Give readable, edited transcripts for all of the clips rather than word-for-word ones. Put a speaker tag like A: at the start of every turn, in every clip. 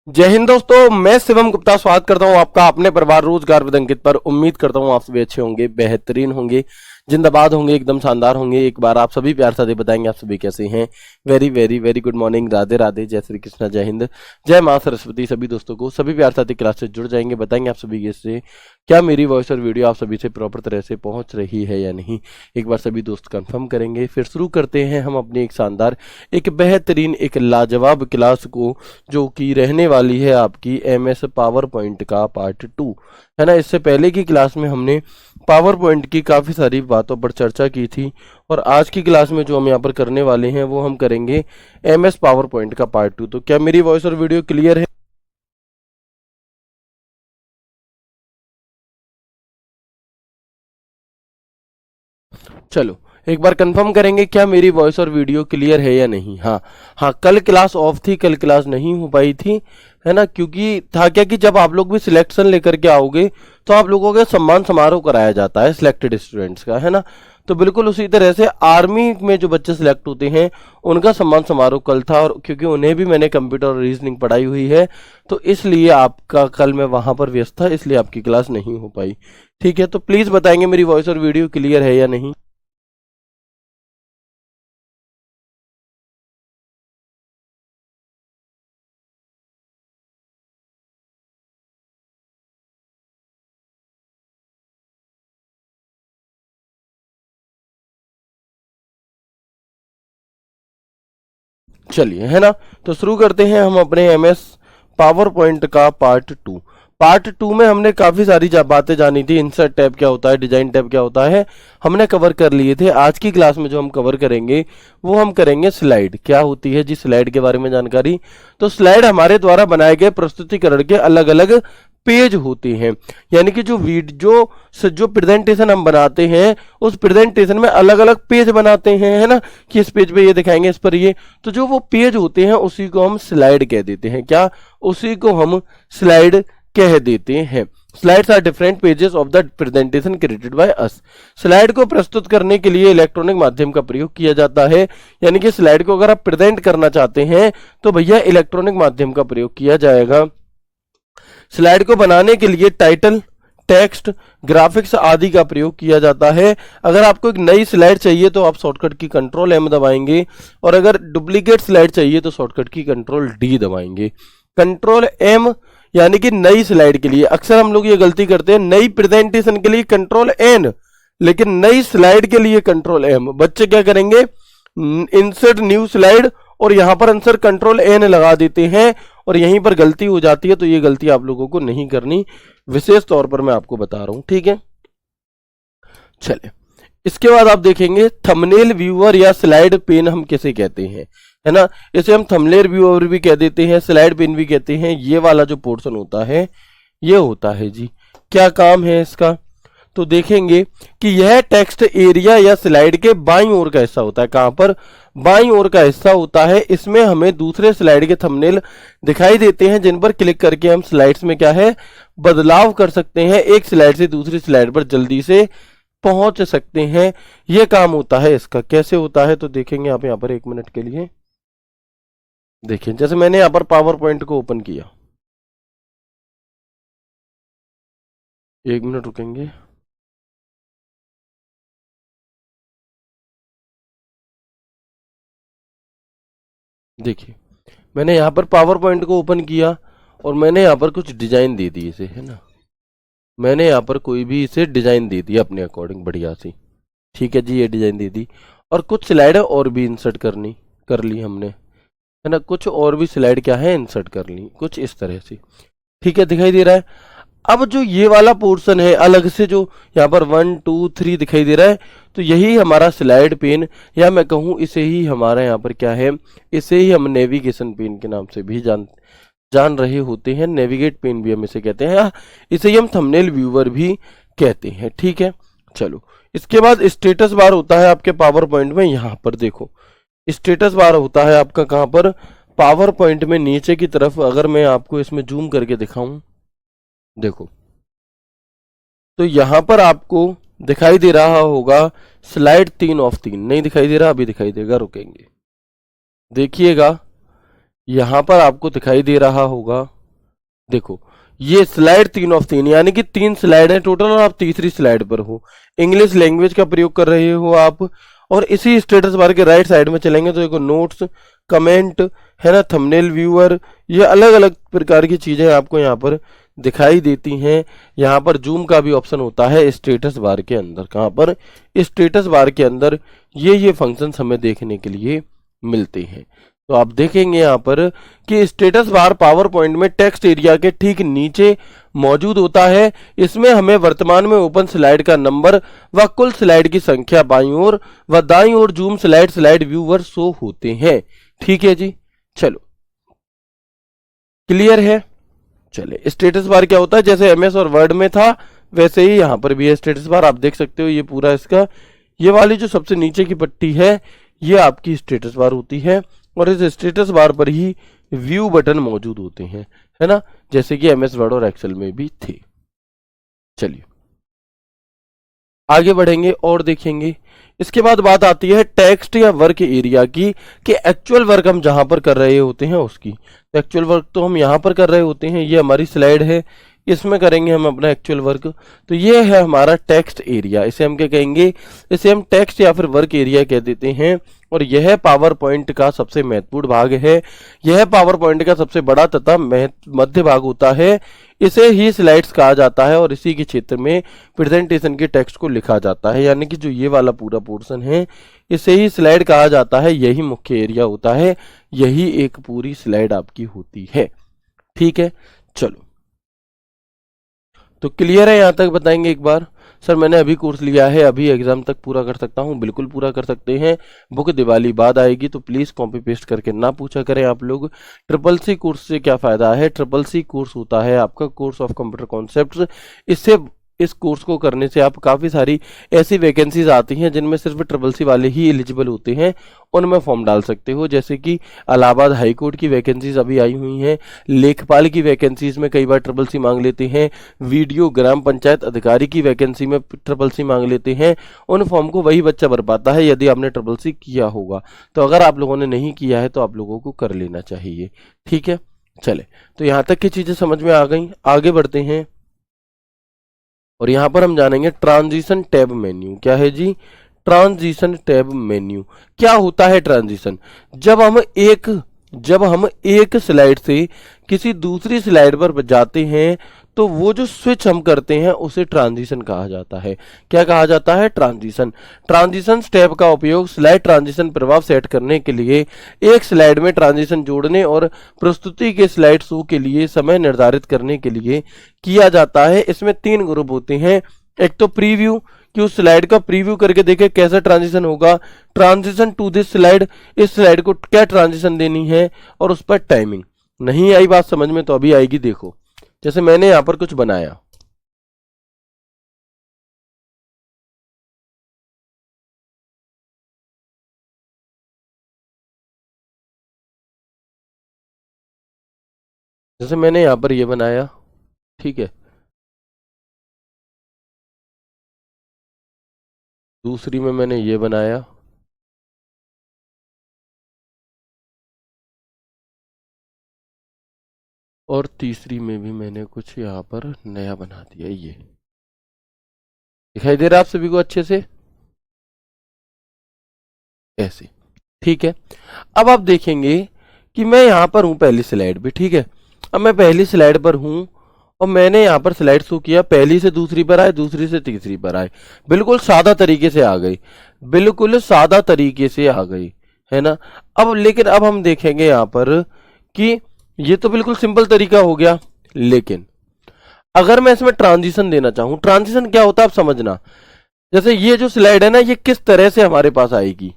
A: जय हिंद दोस्तों, मैं शिवम गुप्ता स्वागत करता हूं आपका अपने परिवार रोजगार विद अंकित पर। उम्मीद करता हूं आप सभी अच्छे होंगे, बेहतरीन होंगे, जिंदाबाद होंगे, एकदम शानदार होंगे। एक बार आप सभी प्यार से बताएंगे आप सभी कैसे हैं। Very very very good morning, Radhe Radhe, जय श्री कृष्णा, जय हिंद, जय मां सरस्वती। सभी दोस्तों को सभी प्यार साथी क्लास से जुड़ जाएंगे, बताएंगे आप सभी कैसे, क्या मेरी वॉइस और वीडियो आप सभी से प्रॉपर तरह से पहुंच रही है या नहीं। एक बार सभी दोस्त कंफर्म करेंगे, फिर शुरू करते हैं हम अपनी एक शानदार, एक बेहतरीन, एक लाजवाब क्लास को, जो कि रहने वाली है आपकी एमएस पावर पॉइंट का पार्ट 2, है ना। इससे पहले की क्लास में हमने पावर पॉइंट की काफ़ी सारी बातों पर चर्चा की थी, और आज की क्लास में जो हम यहाँ पर करने वाले हैं वो हम करेंगे एमएस पावर पॉइंट का पार्ट 2। तो क्या मेरी वॉइस और वीडियो क्लियर है? चलो एक बार कंफर्म करेंगे, क्या मेरी वॉइस और वीडियो क्लियर है या नहीं। हाँ हाँ, कल क्लास ऑफ थी, कल क्लास नहीं हो पाई थी, है ना। क्योंकि था क्या कि जब आप लोग भी सिलेक्शन लेकर के आओगे तो आप लोगों के सम्मान समारोह कराया जाता है सिलेक्टेड स्टूडेंट्स का, है ना। तो बिल्कुल उसी तरह से आर्मी में जो बच्चे सिलेक्ट होते हैं उनका सम्मान समारोह कल था, और क्योंकि उन्हें भी मैंने कंप्यूटर और रीजनिंग पढ़ाई हुई है तो इसलिए आपका कल मैं वहां पर व्यस्त था, इसलिए आपकी क्लास नहीं हो पाई। ठीक है, तो प्लीज बताएंगे मेरी वॉइस और वीडियो क्लियर है या नहीं। चलिए, है ना। तो शुरू करते हैं हम अपने एमएस पावर पॉइंट का पार्ट 2। पार्ट 2 में हमने काफी सारी बातें जानी थी। इंसर्ट टैब क्या होता है, डिजाइन टैब क्या होता है, हमने कवर कर लिए थे। आज की क्लास में जो हम कवर करेंगे वो हम करेंगे स्लाइड। क्या होती है जी स्लाइड के बारे में जानकारी। तो स्लाइड हमारे द्वारा बनाए गए प्रस्तुतिकरण के अलग अलग पेज होते हैं, यानी कि जो प्रेजेंटेशन हम बनाते हैं उस प्रेजेंटेशन में अलग अलग पेज बनाते हैं, है ना, कि इस पेज पे ये दिखाएंगे, इस पर ये। तो जो वो पेज होते हैं उसी को हम स्लाइड कह देते हैं। क्या? उसी को हम स्लाइड कह देते हैं। Slides are different pages of the presentation created by us. Slide को प्रस्तुत करने के लिए इलेक्ट्रॉनिक माध्यम का प्रयोग किया जाता है, यानी कि स्लाइड को अगर आप प्रेजेंट करना चाहते हैं तो भैया इलेक्ट्रॉनिक माध्यम का प्रयोग किया जाएगा। स्लाइड को बनाने के लिए टाइटल, टेक्स्ट, ग्राफिक्स आदि का प्रयोग किया जाता है। अगर आपको एक नई स्लाइड चाहिए तो आप शॉर्टकट की कंट्रोल एम दबाएंगे, और अगर डुप्लीकेट स्लाइड चाहिए तो शॉर्टकट की कंट्रोल डी दबाएंगे। कंट्रोल एम यानी कि नई स्लाइड के लिए। अक्सर हम लोग ये गलती करते हैं, नई प्रेजेंटेशन के लिए कंट्रोल एन, लेकिन नई स्लाइड के लिए कंट्रोल एम। बच्चे क्या करेंगे, इंसर्ट न्यू स्लाइड और यहां पर आंसर कंट्रोल एन लगा देते हैं, और यहीं पर गलती हो जाती है। तो ये गलती आप लोगों को नहीं करनी, विशेष तौर पर मैं आपको बता रहा हूं, ठीक है। चलिए, इसके बाद आप देखेंगे थंबनेल व्यूअर या स्लाइड पेन हम किसे कहते हैं, है ना। इसे हम थंबनेल व्यूअर भी कह देते हैं, स्लाइड पेन भी कहते हैं। ये वाला जो पोर्शन होता है ये होता है जी, क्या काम है इसका। तो देखेंगे कि यह टेक्स्ट एरिया या स्लाइड के बाईं ओर का हिस्सा होता है। कहां पर? बाईं ओर का हिस्सा होता है। इसमें हमें दूसरे स्लाइड के थंबनेल दिखाई देते हैं, जिन पर क्लिक करके हम स्लाइड्स में क्या है, बदलाव कर सकते हैं, एक स्लाइड से दूसरी स्लाइड पर जल्दी से पहुंच सकते हैं। यह काम होता है इसका। कैसे होता है तो देखेंगे आप यहां पर, एक मिनट के लिए देखिए। जैसे मैंने यहां पर पावर पॉइंट को ओपन किया, एक मिनट रुकेंगे। देखिए, मैंने यहाँ पर पावर पॉइंट को ओपन किया और मैंने यहाँ पर कुछ डिजाइन दे दी इसे, है ना। मैंने यहाँ पर कोई भी इसे डिजाइन दे दी अपने अकॉर्डिंग, बढ़िया सी। ठीक है जी, ये डिजाइन दे दी, और कुछ स्लाइड और भी इंसर्ट कर ली हमने, है ना। कुछ और भी स्लाइड क्या है, इंसर्ट कर ली, कुछ इस तरह से। ठीक है, दिखाई दे रहा है। अब जो ये वाला पोर्शन है अलग से, जो यहाँ पर 1 2 3 दिखाई दे रहा है, तो यही हमारा स्लाइड पेन, या मैं कहूँ इसे ही हमारा यहाँ पर क्या है, इसे ही हम नेविगेशन पेन के नाम से भी जान रहे होते हैं। नेविगेट पेन भी हम इसे कहते हैं, या इसे ही हम थंबनेल व्यूअर भी कहते हैं। ठीक है, चलो। इसके बाद स्टेटस बार होता है आपके पावर पॉइंट में। यहाँ पर देखो, स्टेटस बार होता है आपका कहाँ पर, पावर पॉइंट में नीचे की तरफ। अगर मैं आपको इसमें जूम करके दिखाऊं, देखो, तो यहां पर आपको दिखाई दे रहा होगा स्लाइड 3 ऑफ 3। नहीं दिखाई दे रहा, अभी दिखाई देगा, रुकेंगे, देखिएगा। यहां पर आपको दिखाई दे रहा होगा देखो ये स्लाइड 3 ऑफ 3 यानी कि 3 स्लाइड है टोटल और आप तीसरी स्लाइड पर हो, इंग्लिश लैंग्वेज का प्रयोग कर रहे हो आप, और इसी स्टेटस बार के राइट साइड में चलेंगे तो देखो नोट्स, कमेंट, है ना, थंबनेल व्यूअर, ये अलग अलग प्रकार की चीजें आपको यहाँ पर दिखाई देती हैं। यहाँ पर जूम का भी ऑप्शन होता है स्टेटस बार के अंदर। कहाँ पर? स्टेटस बार के अंदर ये फंक्शंस हमें देखने के लिए मिलते हैं। तो आप देखेंगे यहाँ पर कि स्टेटस बार पावर पॉइंट में टेक्स्ट एरिया के ठीक नीचे मौजूद होता है। इसमें हमें वर्तमान में ओपन स्लाइड का नंबर व कुल स्लाइड की संख्या बाईं ओर व दाईं ओर जूम स्लाइड व्यूअर शो होते हैं। ठीक है जी, चलो क्लियर है। चले, स्टेटस बार क्या होता है? जैसे एमएस और वर्ड में था वैसे ही यहाँ पर भी है स्टेटस बार। आप देख सकते हो ये पूरा इसका, ये वाली जो सबसे नीचे की पट्टी है ये आपकी स्टेटस बार होती है और इस स्टेटस बार पर ही व्यू बटन मौजूद होते हैं, है ना, जैसे कि एमएस वर्ड और एक्सेल में भी थे। चलिए आगे बढ़ेंगे और देखेंगे। इसके बाद बात आती है टेक्स्ट या वर्क एरिया की, कि एक्चुअल वर्क हम जहां पर कर रहे होते हैं उसकी। तो एक्चुअल वर्क तो हम यहां पर कर रहे होते हैं, ये हमारी स्लाइड है, इसमें करेंगे हम अपना एक्चुअल वर्क। तो ये है हमारा टेक्स्ट एरिया, इसे हम क्या कहेंगे? इसे हम टेक्स्ट या फिर वर्क एरिया कह देते हैं। और यह पावर पॉइंट का सबसे महत्वपूर्ण भाग है, यह पावर पॉइंट का सबसे बड़ा तथा मध्य भाग होता है। इसे ही स्लाइड्स कहा जाता है और इसी के क्षेत्र में प्रेजेंटेशन के टेक्स्ट को लिखा जाता है, यानी कि जो ये वाला पूरा पोर्शन है इसे ही स्लाइड कहा जाता है। यही मुख्य एरिया होता है, यही एक पूरी स्लाइड आपकी होती है। ठीक है, चलो तो क्लियर है, यहां तक बताएंगे एक बार। सर मैंने अभी कोर्स लिया है, अभी एग्जाम तक पूरा कर सकता हूं, बिल्कुल पूरा कर सकते हैं। बुक दिवाली बाद आएगी तो प्लीज कॉपी पेस्ट करके ना पूछा करें आप लोग। ट्रिपल सी कोर्स से क्या फायदा है? ट्रिपल सी कोर्स होता है आपका कोर्स ऑफ कंप्यूटर कॉन्सेप्ट्स। इससे इस कोर्स को करने से आप काफ़ी सारी ऐसी वैकेंसीज आती हैं जिनमें सिर्फ ट्रिपल सी वाले ही एलिजिबल होते हैं, उनमें फॉर्म डाल सकते हो। जैसे कि इलाहाबाद हाई कोर्ट की वैकेंसीज अभी आई हुई हैं, लेखपाल की वैकेंसीज में कई बार ट्रिपल सी मांग लेते हैं, वीडियो ग्राम पंचायत अधिकारी की वैकेंसी में ट्रिपल सी मांग लेते हैं। उन फॉर्म को वही बच्चा भर पाता है यदि आपने ट्रिपल सी किया होगा। तो अगर आप लोगों ने नहीं किया है तो आप लोगों को कर लेना चाहिए। ठीक है, चले तो यहाँ तक की चीज़ें समझ में आ गई, आगे बढ़ते हैं और यहां पर हम जानेंगे ट्रांजिशन टैब मेन्यू। क्या है जी? Transition tab menu. क्या होता है ट्रांजिशन? जब हम एक स्लाइड से किसी दूसरी स्लाइड पर जाते हैं तो वो जो स्विच हम करते हैं उसे ट्रांजिशन कहा जाता है। क्या कहा जाता है? ट्रांजिशन। ट्रांजिशन स्टेप का उपयोग स्लाइड ट्रांजिशन प्रभाव सेट करने के लिए, एक स्लाइड में ट्रांजिशन जोड़ने और प्रस्तुति के स्लाइड शो के लिए समय निर्धारित करने के लिए किया जाता है। इसमें 3 ग्रुप होते हैं। एक तो प्रीव्यू, कि उस स्लाइड का प्रीव्यू करके देखे कैसा ट्रांजिशन होगा। ट्रांजिशन टू दिस स्लाइड, इस स्लाइड को क्या ट्रांजिशन देनी है, और उस पर टाइमिंग। नहीं आई बात समझ में तो अभी आएगी। देखो जैसे मैंने यहां पर कुछ बनाया, जैसे मैंने यहां पर ये बनाया, ठीक है, दूसरी में मैंने ये बनाया, और तीसरी में भी मैंने कुछ यहाँ पर नया बना दिया। ये दिखाई दे रहा है आप सभी को अच्छे से? ऐसे, ठीक है। अब आप देखेंगे कि मैं यहाँ पर हूँ पहली स्लाइड पे, ठीक है। अब मैं पहली स्लाइड पर हूँ और मैंने यहाँ पर स्लाइड शो किया, पहली से दूसरी पर आए, दूसरी से तीसरी पर आए, बिल्कुल सादा तरीके से आ गई, बिल्कुल सादा तरीके से आ गई, है ना। अब लेकिन अब हम देखेंगे यहाँ पर कि ये तो बिल्कुल सिंपल तरीका हो गया, लेकिन अगर मैं इसमें ट्रांजिशन देना चाहूं, ट्रांजिशन क्या होता है आप समझना। जैसे ये जो स्लाइड है ना, ये किस तरह से हमारे पास आएगी,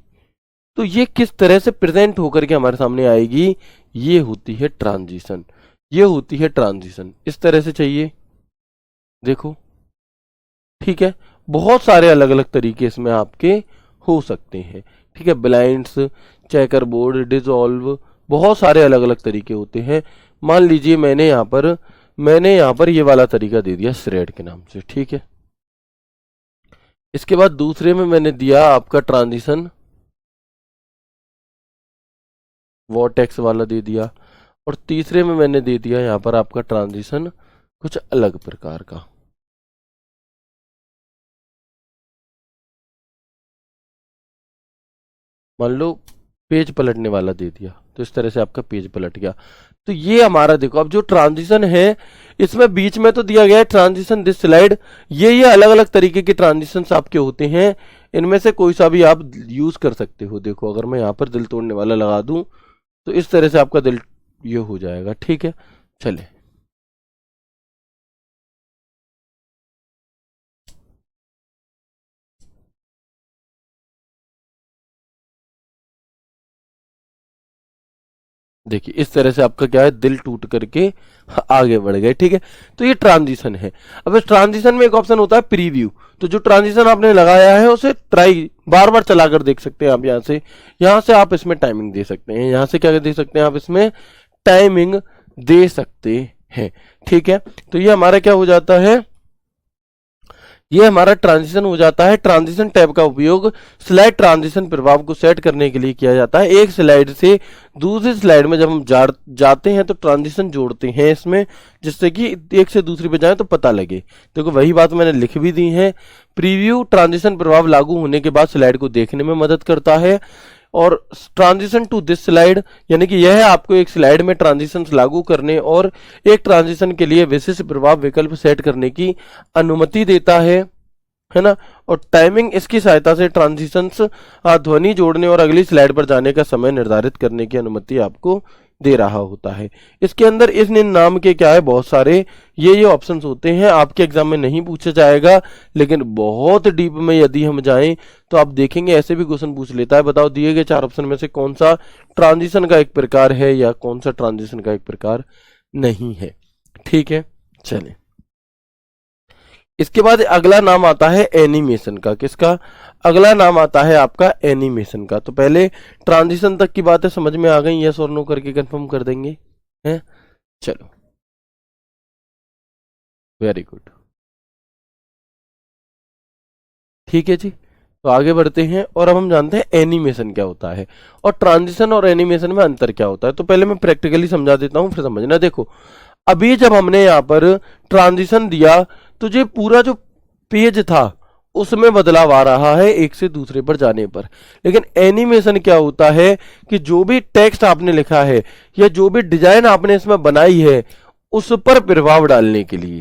A: तो ये किस तरह से प्रेजेंट होकर के हमारे सामने आएगी, ये होती है ट्रांजिशन। ये होती है ट्रांजिशन, इस तरह से चाहिए, देखो, ठीक है। बहुत सारे अलग अलग तरीके इसमें आपके हो सकते हैं, ठीक है। ब्लाइंड्स, चेकर बोर्ड, डिजॉल्व, बहुत सारे अलग अलग तरीके होते हैं। मान लीजिए मैंने यहाँ पर ये वाला तरीका दे दिया श्रेड के नाम से, ठीक है। इसके बाद दूसरे में मैंने दिया आपका ट्रांजिशन वॉर्टेक्स वाला दे दिया, और तीसरे में मैंने दे दिया यहाँ पर आपका ट्रांजिशन कुछ अलग प्रकार का। मान लो पेज पलटने वाला दे दिया, तो इस तरह से आपका पेज पलट गया। तो ये हमारा देखो, अब जो ट्रांजिशन है इसमें बीच में तो दिया गया है ट्रांजिशन दिस स्लाइड, ये अलग अलग तरीके के ट्रांजिशंस आपके होते हैं, इनमें से कोई सा भी आप यूज कर सकते हो। देखो अगर मैं यहाँ पर दिल तोड़ने वाला लगा दूं तो इस तरह से आपका दिल ये हो जाएगा। ठीक है, चले देखिए इस तरह से आपका क्या है, दिल टूट करके आगे बढ़ गए। ठीक है, तो ये ट्रांजिशन है। अब इस ट्रांजिशन में एक ऑप्शन होता है प्रीव्यू, तो जो ट्रांजिशन आपने लगाया है उसे ट्राई बार बार चलाकर देख सकते हैं आप। यहाँ से आप इसमें टाइमिंग दे सकते हैं, यहाँ से क्या दे सकते हैं आप, इसमें टाइमिंग दे सकते हैं। ठीक है, तो ये हमारा क्या हो जाता है, ये हमारा ट्रांजिशन हो जाता है। ट्रांजिशन टैब का उपयोग स्लाइड ट्रांजिशन प्रभाव को सेट करने के लिए किया जाता है। एक स्लाइड से दूसरी स्लाइड में जब हम जाते हैं तो ट्रांजिशन जोड़ते हैं इसमें, जिससे कि एक से दूसरी पे जाए तो पता लगे। देखो वही बात मैंने लिख भी दी है। प्रीव्यू ट्रांजिशन प्रभाव लागू होने के बाद स्लाइड को देखने में मदद करता है। और ट्रांजिशन टू दिस स्लाइड यानी कि यह आपको एक स्लाइड में ट्रांजिशन लागू करने और एक ट्रांजिशन के लिए विशिष्ट प्रभाव विकल्प सेट करने की अनुमति देता है ना। और टाइमिंग इसकी सहायता से ट्रांजिशंस ध्वनि जोड़ने और अगली स्लाइड पर जाने का समय निर्धारित करने की अनुमति आपको दे रहा होता है। इसके अंदर इस नाम के क्या है, बहुत सारे ये ऑप्शंस होते हैं। आपके एग्जाम में नहीं पूछा जाएगा, लेकिन बहुत डीप में यदि हम जाएं तो आप देखेंगे ऐसे भी क्वेश्चन पूछ लेता है, बताओ दिए गए 4 ऑप्शन में से कौन सा ट्रांजिशन का एक प्रकार है या कौन सा ट्रांजिशन का एक प्रकार नहीं है। ठीक है, चलिए इसके बाद अगला नाम आता है एनिमेशन का। किसका? अगला नाम आता है आपका एनिमेशन का। तो पहले ट्रांजिशन तक की बातें समझ में आ गई, यस और नो करके कंफर्म कर देंगे हैं। चलो वेरी गुड, ठीक है जी। तो आगे बढ़ते हैं और अब हम जानते हैं एनिमेशन क्या होता है और ट्रांजिशन और एनिमेशन में अंतर क्या होता है। तो पहले मैं प्रैक्टिकली समझा देता हूं, फिर समझना। देखो अभी जब हमने यहाँ पर ट्रांजिशन दिया तो जो पूरा जो पेज था उसमें बदलाव आ रहा है एक से दूसरे पर जाने पर। लेकिन एनिमेशन क्या होता है कि जो भी टेक्स्ट आपने लिखा है या जो भी डिजाइन आपने इसमें बनाई है उस पर प्रभाव डालने के लिए,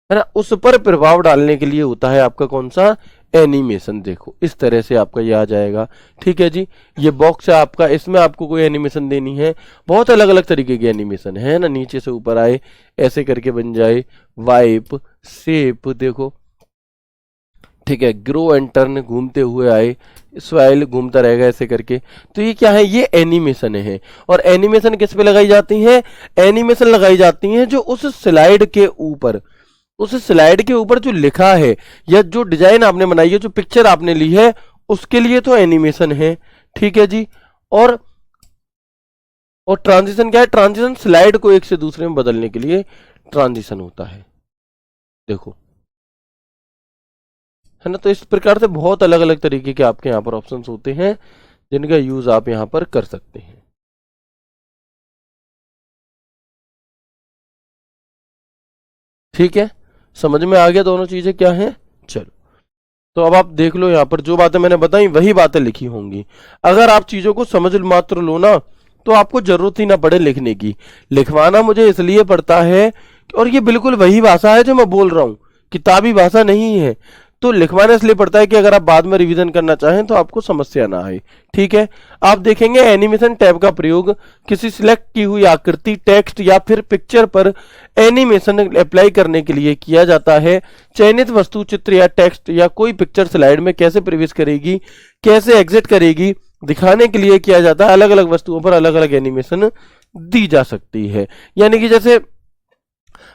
A: है ना, उस पर प्रभाव डालने के लिए होता है आपका कौन सा, एनिमेशन। देखो इस तरह से आपका ये आ जाएगा। ठीक है जी, ये बॉक्स है आपका, इसमें आपको कोई एनिमेशन देनी है। बहुत अलग अलग तरीके की एनिमेशन है ना, नीचे से ऊपर आए, ऐसे करके बन जाए, वाइप, शेप, देखो ठीक है, ग्रो एंड टर्न, घूमते हुए आए, स्वाइल घूमता रहेगा ऐसे करके। तो ये क्या है, ये एनिमेशन है। और एनिमेशन किस पे लगाई जाती है, एनिमेशन लगाई जाती है जो उस स्लाइड के ऊपर, उस स्लाइड के ऊपर जो लिखा है या जो डिजाइन आपने बनाई है, जो पिक्चर आपने ली है, उसके लिए तो एनिमेशन है। ठीक है जी। और ट्रांजिशन क्या है, ट्रांजिशन स्लाइड को एक से दूसरे में बदलने के लिए ट्रांजिशन होता है। देखो है ना, तो इस प्रकार से बहुत अलग अलग तरीके के आपके यहाँ पर ऑप्शंस होते हैं जिनका यूज आप यहाँ पर कर सकते हैं। ठीक है, समझ में आ गया दोनों चीजें क्या हैं। चलो तो अब आप देख लो, यहाँ पर जो बातें मैंने बताई वही बातें लिखी होंगी। अगर आप चीजों को समझ मात्र लो ना तो आपको जरूरत ही ना पड़े लिखने की। लिखवाना मुझे इसलिए पड़ता है और ये बिल्कुल वही भाषा है जो मैं बोल रहा हूँ, किताबी भाषा नहीं है। तो लिखवाना इसलिए पड़ता है कि अगर आप बाद में रिवीजन करना चाहें तो आपको समस्या ना आए। ठीक है, आप देखेंगे एनिमेशन टैब का प्रयोग किसी सिलेक्ट की हुई आकृति, टेक्स्ट या फिर पिक्चर पर एनिमेशन अप्लाई करने के लिए किया जाता है। चयनित वस्तु, चित्र या टेक्स्ट या कोई पिक्चर स्लाइड में कैसे प्रवेश करेगी, कैसे एग्जिट करेगी, दिखाने के लिए किया जाता है। अलग अलग वस्तुओं पर अलग अलग एनिमेशन दी जा सकती है। यानी कि जैसे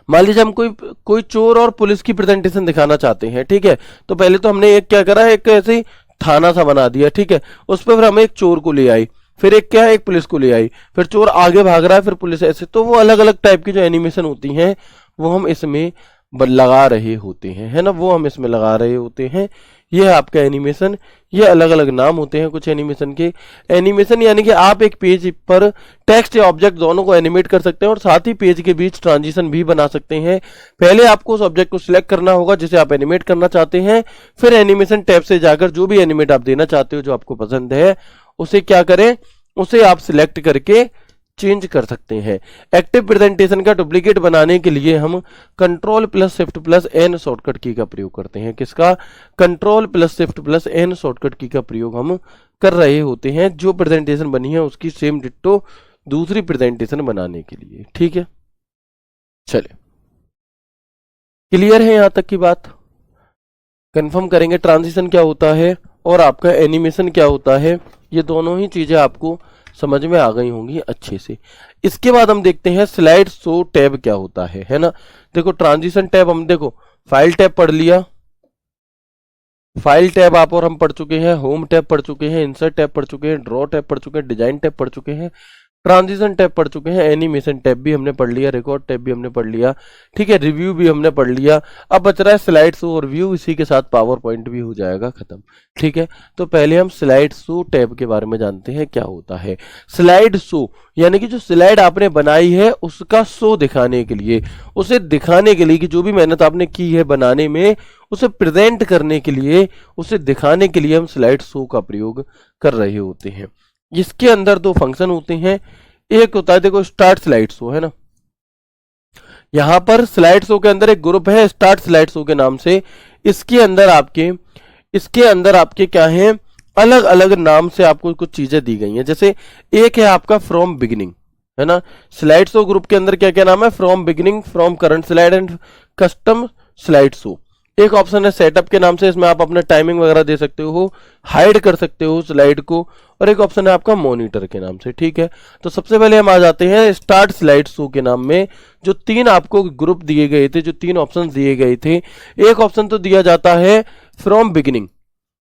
A: मान लीजिए हम कोई चोर और पुलिस की प्रेजेंटेशन दिखाना चाहते हैं। ठीक है, तो पहले तो हमने एक क्या करा, एक ऐसे ही थाना सा बना दिया। ठीक है, उस पर फिर हमें एक चोर को ले आई, फिर एक क्या है, एक पुलिस को ले आई, फिर चोर आगे भाग रहा है, फिर पुलिस ऐसे। तो वो अलग अलग टाइप की जो एनिमेशन होती हैं वो हम इसमें लगा रहे होते हैं, है ना, वो हम इसमें लगा रहे होते हैं। ये है आपका एनिमेशन। ये अलग अलग नाम होते हैं कुछ एनिमेशन के। एनिमेशन यानी कि आप एक पेज पर टेक्स्ट या ऑब्जेक्ट दोनों को एनिमेट कर सकते हैं और साथ ही पेज के बीच ट्रांजिशन भी बना सकते हैं। पहले आपको उस ऑब्जेक्ट को सिलेक्ट करना होगा जिसे आप एनिमेट करना चाहते हैं, फिर एनिमेशन टैब से जाकर जो भी एनिमेट आप देना चाहते हो, जो आपको पसंद है, उसे क्या करें, उसे आप सिलेक्ट करके चेंज कर सकते हैं। एक्टिव प्रेजेंटेशन का डुप्लीकेट बनाने के लिए हम control plus shift plus N shortcut key का प्रयोग करते हैं। किसका? Control plus shift plus N shortcut key का प्रयोग हम कर रहे होते हैं, जो प्रेजेंटेशन बनी है उसकी सेम डिट्टो दूसरी प्रेजेंटेशन बनाने के लिए। ठीक है, चलिए, क्लियर है यहां तक की बात? कंफर्म करेंगे ट्रांजिशन क्या होता है और आपका एनिमेशन क्या होता है। ये दोनों ही चीजें आपको समझ में आ गई होंगी अच्छे से। इसके बाद हम देखते हैं स्लाइड शो टैब क्या होता है ना। देखो ट्रांजिशन टैब हम देखो फाइल टैब पढ़ लिया, फाइल टैब आप और हम पढ़ चुके हैं, होम टैब पढ़ चुके हैं, इंसर्ट टैब पढ़ चुके हैं, ड्रॉ टैब पढ़ चुके हैं, डिजाइन टैब पढ़ चुके हैं, ट्रांजिशन टैब पढ़ चुके हैं, एनिमेशन टैब भी हमने पढ़ लिया, रिकॉर्ड टैब भी हमने पढ़ लिया। ठीक है, रिव्यू भी हमने पढ़ लिया। अब बच रहा है स्लाइड शो और व्यू, इसी के साथ पावर पॉइंट भी हो जाएगा खत्म। ठीक है, तो पहले हम स्लाइड शो टैब के बारे में जानते हैं क्या होता है। स्लाइड शो यानी कि जो स्लाइड आपने बनाई है उसका शो दिखाने के लिए, उसे दिखाने के लिए कि जो भी मेहनत आपने की है बनाने में, उसे प्रेजेंट करने के लिए, उसे दिखाने के लिए हम स्लाइड शो का प्रयोग कर रहे होते हैं। इसके अंदर दो फंक्शन होते हैं। एक होता है देखो स्टार्ट स्लाइड शो, है ना। यहां पर स्लाइड शो के अंदर एक ग्रुप है स्टार्ट स्लाइड शो के नाम से। इसके अंदर आपके क्या है, अलग अलग नाम से आपको कुछ चीजें दी गई हैं। जैसे एक है आपका फ्रॉम बिगिनिंग, है ना। स्लाइड शो ग्रुप के अंदर क्या क्या नाम है? From beginning, from current slide and custom slide show. एक ऑप्शन है सेटअप के नाम से, इसमें आप अपना टाइमिंग वगैरह दे सकते हो, हाइड कर सकते हो स्लाइड को। और एक ऑप्शन है आपका मॉनिटर के नाम से। ठीक है, तो सबसे पहले हम आ जाते हैं स्टार्ट स्लाइड शो के नाम में। जो तीन आपको ग्रुप दिए गए थे, जो तीन ऑप्शन दिए गए थे, एक ऑप्शन तो दिया जाता है फ्रॉम बिगिनिंग।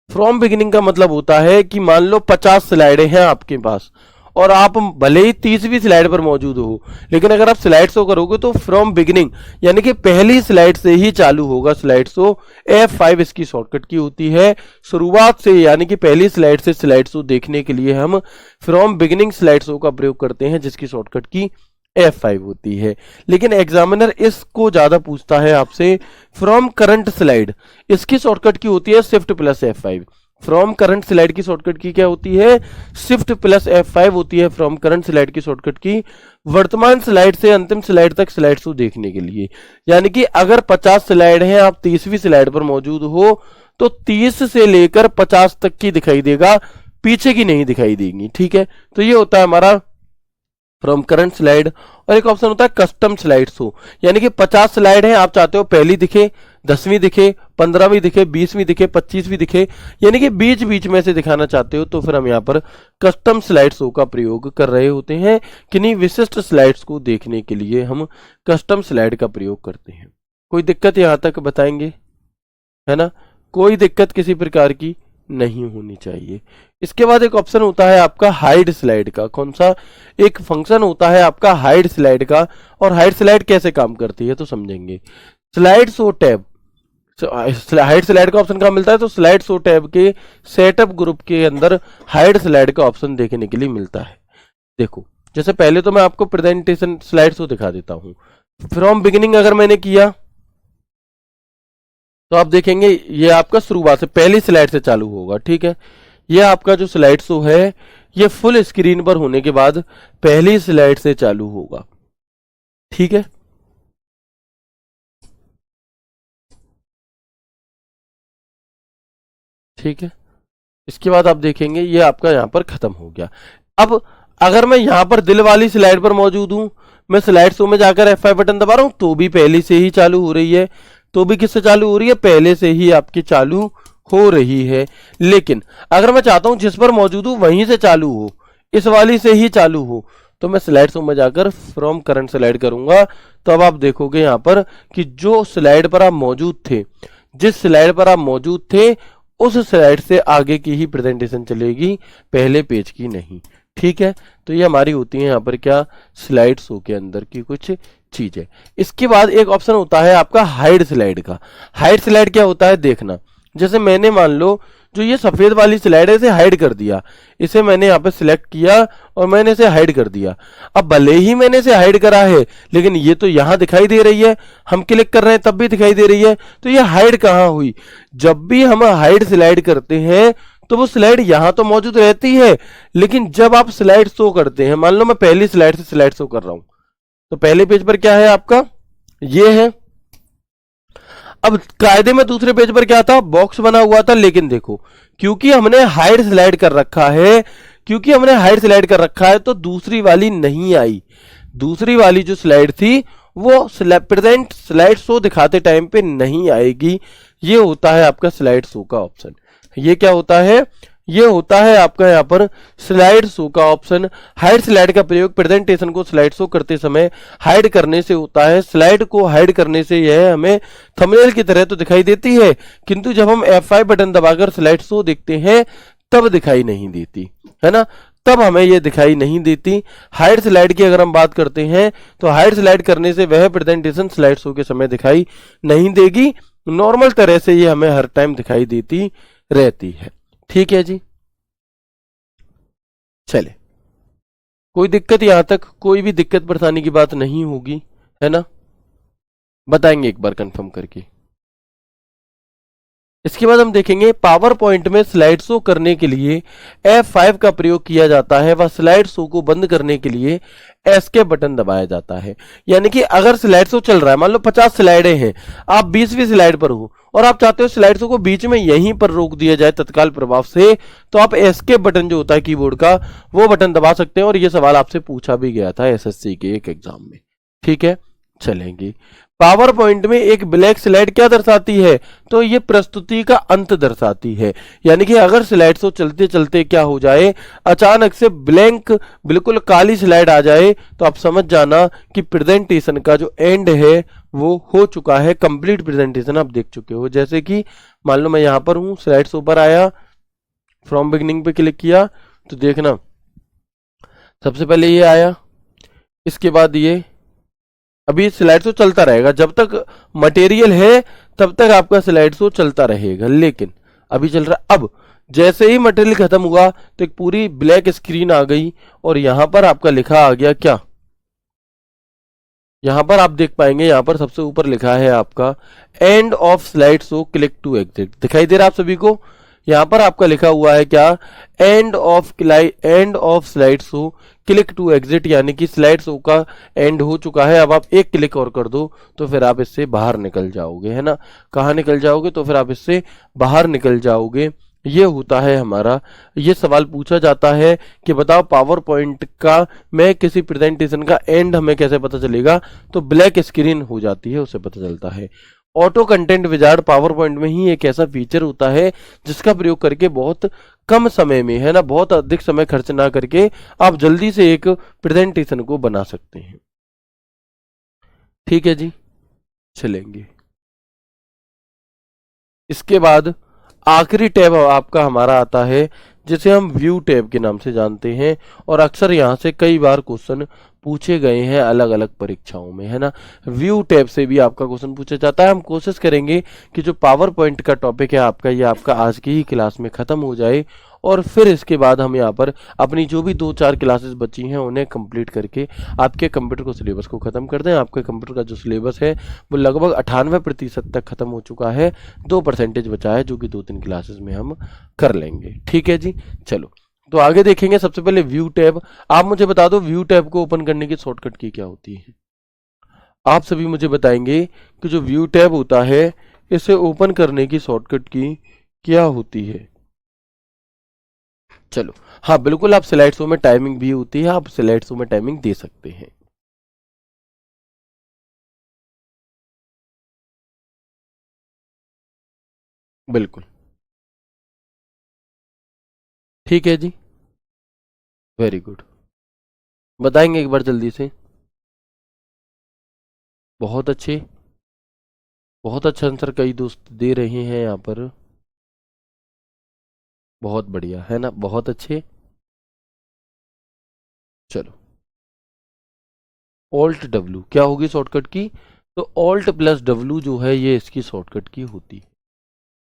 A: फ्रॉम बिगिनिंग का मतलब होता है कि मान लो 50 स्लाइडें हैं आपके पास और आप भले ही 30वीं स्लाइड पर मौजूद हो, लेकिन अगर आप स्लाइड शो करोगे तो फ्रॉम बिगिनिंग यानी कि पहली स्लाइड से ही चालू होगा स्लाइड शो। F5 इसकी शॉर्टकट की होती है। शुरुआत से यानी कि पहली स्लाइड से स्लाइड शो देखने के लिए हम फ्रॉम बिगिनिंग स्लाइड शो का प्रयोग करते हैं, जिसकी शॉर्टकट की F5 होती है। लेकिन एग्जामिनर इसको ज्यादा पूछता है आपसे फ्रॉम करंट स्लाइड, इसकी शॉर्टकट की होती है shift plus F5। From current slide की शॉर्टकट की क्या होती है? शिफ्ट प्लस F5 होती है फ्रॉम करंट स्लाइड की शॉर्टकट की, वर्तमान स्लाइड से अंतिम स्लाइड तक स्लाइड शो देखने के लिए। यानी कि अगर 50 स्लाइड हैं, आप 30वीं स्लाइड पर मौजूद हो तो 30 से लेकर 50 तक की दिखाई देगा, पीछे की नहीं दिखाई देगी। ठीक है, तो ये होता है हमारा फ्रॉम करंट स्लाइड। और एक ऑप्शन होता है कस्टम स्लाइड शो, यानी कि 50 स्लाइड है, आप चाहते हो पहली दिखे, 10वीं दिखे, 15वीं दिखे, 20वीं दिखे, 25वीं दिखे, यानी कि बीच बीच में से दिखाना चाहते हो, तो फिर हम यहाँ पर कस्टम स्लाइड शो का प्रयोग कर रहे होते हैं। किन्हीं विशिष्ट स्लाइड्स को देखने के लिए हम कस्टम स्लाइड का प्रयोग करते हैं। कोई दिक्कत यहाँ तक बताएंगे, है ना? कोई दिक्कत किसी प्रकार की नहीं होनी चाहिए। इसके बाद एक ऑप्शन होता है आपका हाइड स्लाइड का। कौन सा? एक फंक्शन होता है आपका हाइड स्लाइड का। और हाइड स्लाइड कैसे काम करती है तो समझेंगे। Slide show tab, hide slide का ऑप्शन कहाँ मिलता है? तो स्लाइड शो टैब के सेटअप ग्रुप के अंदर हाइड स्लाइड का ऑप्शन देखने के लिए मिलता है। देखो, जैसे पहले तो मैं आपको प्रेजेंटेशन स्लाइड शो दिखा देता हूं। फ्रॉम बिगिनिंग अगर मैंने किया तो आप देखेंगे ये आपका शुरुआत से पहली स्लाइड से चालू होगा। ठीक है, ये आपका जो स्लाइड शो है ये फुल स्क्रीन पर होने के बाद पहली स्लाइड से चालू होगा। ठीक है, ठीक है, इसके बाद आप देखेंगे ये आपका यहां पर खत्म हो गया। अब अगर मैं यहां पर दिल वाली स्लाइड पर मौजूद हूं, मैं स्लाइड शो में जाकर F5 बटन दबा रहा हूं तो भी पहले से ही चालू हो रही है। तो भी किससे चालू हो रही है? पहले से ही आपकी चालू हो रही है। लेकिन अगर मैं चाहता हूं जिस पर मौजूद हूं वहीं से चालू हो, इस वाली से ही चालू हो, तो मैं स्लाइड शो में जाकर फ्रॉम करंट स्लाइड करूंगा। तो अब आप देखोगे यहां पर कि जो स्लाइड पर आप मौजूद थे, जिस स्लाइड पर आप मौजूद थे उस स्लाइड से आगे की ही प्रेजेंटेशन चलेगी, पहले पेज की नहीं। ठीक है, तो ये हमारी होती है यहाँ पर क्या? स्लाइड शो के अंदर की कुछ चीजें। इसके बाद एक ऑप्शन होता है आपका हाइड स्लाइड का। हाइड स्लाइड क्या होता है देखना। जैसे मैंने मान लो जो ये सफेद वाली स्लाइड है इसे हाइड कर दिया, इसे मैंने यहाँ पे सिलेक्ट किया और मैंने इसे हाइड कर दिया। अब भले ही मैंने इसे हाइड करा है लेकिन ये तो यहाँ दिखाई दे रही है, हम क्लिक कर रहे हैं तब भी दिखाई दे रही है, तो ये हाइड कहाँ हुई? जब भी हम हाइड स्लाइड करते हैं तो वो स्लाइड यहां तो मौजूद रहती है, लेकिन जब आप स्लाइड शो करते हैं, मान लो मैं पहली स्लाइड से स्लाइड शो कर रहा हूं, तो पहले पेज पर क्या है आपका, ये है। अब कायदे में दूसरे पेज पर क्या था, बॉक्स बना हुआ था, लेकिन देखो क्योंकि हमने हाइड स्लाइड कर रखा है, क्योंकि हमने हाइड स्लाइड कर रखा है तो दूसरी वाली नहीं आई। दूसरी वाली जो स्लाइड थी वो प्रेजेंट स्लाइड शो दिखाते टाइम पे नहीं आएगी। ये होता है आपका स्लाइड शो का ऑप्शन। ये क्या होता है, ये होता है आपका यहाँ पर स्लाइड शो का ऑप्शन। हाइड स्लाइड का प्रयोग प्रेजेंटेशन को स्लाइड शो करते समय हाइड करने से होता है। स्लाइड को हाइड करने से यह हमें थंबनेल की तरह तो दिखाई देती है, किंतु जब हम F5 बटन दबाकर स्लाइड शो देखते हैं तब दिखाई नहीं देती, है ना, तब हमें यह दिखाई नहीं देती। हाइड स्लाइड की अगर हम बात करते हैं तो हाइड स्लाइड करने से वह प्रेजेंटेशन स्लाइड शो के समय दिखाई नहीं देगी, नॉर्मल तरह से ये हमें हर टाइम दिखाई देती रहती है। ठीक है जी, चले, कोई दिक्कत यहां तक, कोई भी दिक्कत परेशानी की बात नहीं होगी, है ना, बताएंगे एक बार कंफर्म करके। इसके बाद हम देखेंगे पावर पॉइंट में स्लाइड शो करने के लिए F5 का प्रयोग किया जाता है, वह स्लाइड शो को बंद करने के लिए एस्केप बटन दबाया जाता है। यानी कि अगर स्लाइड शो चल रहा है, मान लो 50 स्लाइडें हैं, आप 20वीं स्लाइड पर हो और आप चाहते हो स्लाइड शो को बीच में यहीं पर रोक दिया जाए तत्काल प्रभाव से, तो आप एस्केप बटन जो होता है कीबोर्ड का वो बटन दबा सकते हैं। और ये सवाल आपसे पूछा भी गया था SSC के एक एग्जाम में। ठीक है, चलेंगे। पावर पॉइंट में एक ब्लैक स्लाइड क्या दर्शाती है, तो ये प्रस्तुति का अंत दर्शाती है। यानी कि अगर स्लाइड शो चलते चलते क्या हो जाए, अचानक से ब्लैंक बिल्कुल काली स्लाइड आ जाए, तो आप समझ जाना कि प्रेजेंटेशन का जो एंड है वो हो चुका है, कंप्लीट प्रेजेंटेशन आप देख चुके हो। जैसे कि मान लो मैं यहां पर हूं, स्लाइड शो पर आया, फ्रॉम बिगिनिंग पे क्लिक किया, तो देखना सबसे पहले ये आया, इसके बाद ये, अभी स्लाइड शो चलता रहेगा जब तक मटेरियल है, तब तक आपका स्लाइड शो चलता रहेगा, लेकिन अभी चल रहा। अब जैसे ही मटेरियल खत्म हुआ तो एक पूरी ब्लैक स्क्रीन आ गई और यहां पर आपका लिखा आ गया क्या, यहां पर आप देख पाएंगे, यहां पर सबसे ऊपर लिखा है आपका end of slide show, click to exit. दिखाई दे रहा है आप सभी को, यहां पर आपका लिखा हुआ है क्या, end of slide show, click to exit, यानी कि स्लाइड शो का एंड हो चुका है। अब आप एक क्लिक और कर दो तो फिर आप इससे बाहर निकल जाओगे, है ना, कहाँ निकल जाओगे, तो फिर आप इससे बाहर निकल जाओगे। ये होता है हमारा, ये सवाल पूछा जाता है कि बताओ पावर पॉइंट का में किसी प्रेजेंटेशन का एंड हमें कैसे पता चलेगा, तो ब्लैक स्क्रीन हो जाती है उससे पता चलता है। Auto content wizard power point में ही एक ऐसा फीचर होता है जिसका प्रयोग करके बहुत कम समय में, है ना, बहुत अधिक समय खर्च ना करके आप जल्दी से एक प्रेजेंटेशन को बना सकते हैं। ठीक है जी, चलेंगे। इसके बाद आखिरी टैब आपका हमारा आता है जिसे हम व्यू टैब के नाम से जानते हैं, और अक्सर यहाँ से कई बार क्वेश्चन पूछे गए हैं अलग अलग परीक्षाओं में, है ना। व्यू टैब से भी आपका क्वेश्चन पूछा जाता है। हम कोशिश करेंगे कि जो पावर पॉइंट का टॉपिक है आपका, ये आपका आज की ही क्लास में खत्म हो जाए, और फिर इसके बाद हम यहाँ पर अपनी जो भी 2-4 क्लासेस बची हैं उन्हें कंप्लीट करके आपके कंप्यूटर को सिलेबस को खत्म कर दें। आपके कंप्यूटर का जो सिलेबस है वो लगभग 98% तक खत्म हो चुका है, 2% बचा है जो कि 2-3 क्लासेस में हम कर लेंगे। ठीक है जी, चलो तो आगे देखेंगे। सबसे पहले व्यू टैब, आप मुझे बता दो व्यू टैब को ओपन करने की शॉर्टकट की क्या होती है। आप सभी मुझे बताएंगे कि जो व्यू टैब होता है इसे ओपन करने की शॉर्टकट की क्या होती है। चलो, हाँ बिल्कुल, आप स्लाइड शो में टाइमिंग भी होती है, आप स्लाइड शो में टाइमिंग दे सकते हैं। बिल्कुल, ठीक है जी, वेरी गुड, बताएंगे एक बार जल्दी से। बहुत अच्छे, बहुत अच्छा आंसर कई दोस्त दे रहे हैं यहाँ पर, बहुत बढ़िया, है ना, बहुत अच्छे। चलो, ऑल्ट डब्ल्यू क्या होगी शॉर्टकट की, तो ऑल्ट प्लस डब्ल्यू जो है ये इसकी शॉर्टकट की होती है।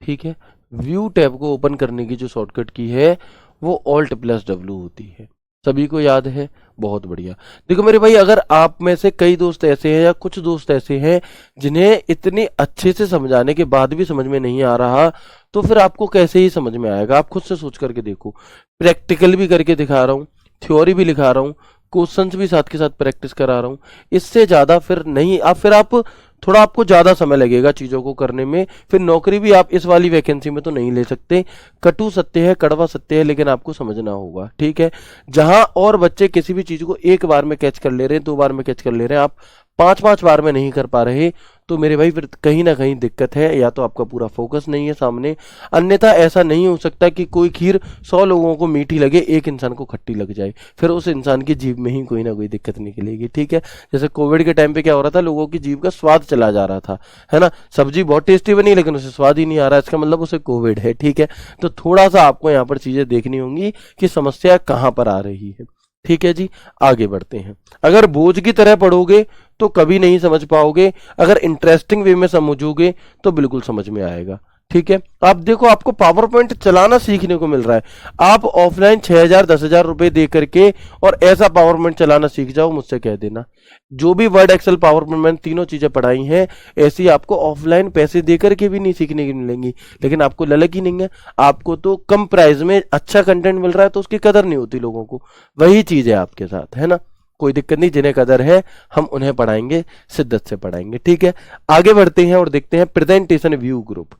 A: ठीक है। व्यू टैब को ओपन करने की जो शॉर्टकट की है वो Alt+W होती है, सभी को याद है, बहुत बढ़िया। देखो मेरे भाई, अगर आप में से कई दोस्त ऐसे हैं या कुछ दोस्त ऐसे हैं जिन्हें इतनी अच्छे से समझाने के बाद भी समझ में नहीं आ रहा, तो फिर आपको कैसे ही समझ में आएगा। आप खुद से सोच करके देखो, प्रैक्टिकल भी करके दिखा रहा हूँ, थ्योरी भी लिखा रहा हूँ, क्वेश्चंस भी साथ के साथ प्रैक्टिस करा रहा हूँ, इससे ज़्यादा फिर नहीं। आप थोड़ा आपको ज़्यादा समय लगेगा चीज़ों को करने में, फिर नौकरी भी आप इस वाली वैकेंसी में तो नहीं ले सकते। कटु सत्य है, कड़वा सत्य है, लेकिन आपको समझना होगा, ठीक है। जहां और बच्चे किसी भी चीज़ को एक बार में कैच कर ले रहे हैं, 2 बार में कैच कर ले रहे हैं, आप 5-5 बार में नहीं कर पा रहे, तो मेरे भाई फिर कहीं ना कहीं दिक्कत है, या तो आपका पूरा फोकस नहीं है सामने। अन्यथा ऐसा नहीं हो सकता कि कोई खीर 100 लोगों को मीठी लगे, एक इंसान को खट्टी लग जाए, फिर उस इंसान की जीभ में ही कोई ना कोई दिक्कत निकलेगी, ठीक है। जैसे कोविड के टाइम पे क्या हो रहा था, लोगों की जीभ का स्वाद चला जा रहा था, है ना। सब्जी बहुत टेस्टी बनी लेकिन उसे स्वाद ही नहीं आ रहा, इसका मतलब उसे कोविड है, ठीक है। तो थोड़ा सा आपको यहाँ पर चीजें देखनी होंगी कि समस्या कहाँ पर आ रही है, ठीक है जी। आगे बढ़ते हैं। अगर बोझ की तरह पढ़ोगे तो कभी नहीं समझ पाओगे, अगर इंटरेस्टिंग वे में समझोगे तो बिल्कुल समझ में आएगा, ठीक है। आप देखो, आपको पावर पॉइंट चलाना सीखने को मिल रहा है। आप ऑफलाइन 6,000 10,000 रुपए दे करके और ऐसा पावर पॉइंट चलाना सीख जाओ, मुझसे कह देना। जो भी वर्ड, एक्सेल, पावर पॉइंट मैंने तीनों चीजें पढ़ाई हैं, ऐसी आपको ऑफलाइन पैसे दे करके भी नहीं सीखने की मिलेंगी, लेकिन आपको ललक ही नहीं है। आपको तो कम प्राइस में अच्छा कंटेंट मिल रहा है तो उसकी कदर नहीं होती लोगों को। वही चीज है आपके साथ, है ना। कोई दिक्कत नहीं, जिन्हें कदर है हम उन्हें पढ़ाएंगे, शिद्दत से पढ़ाएंगे, ठीक है। आगे बढ़ते हैं और देखते हैं प्रेजेंटेशन व्यू ग्रुप।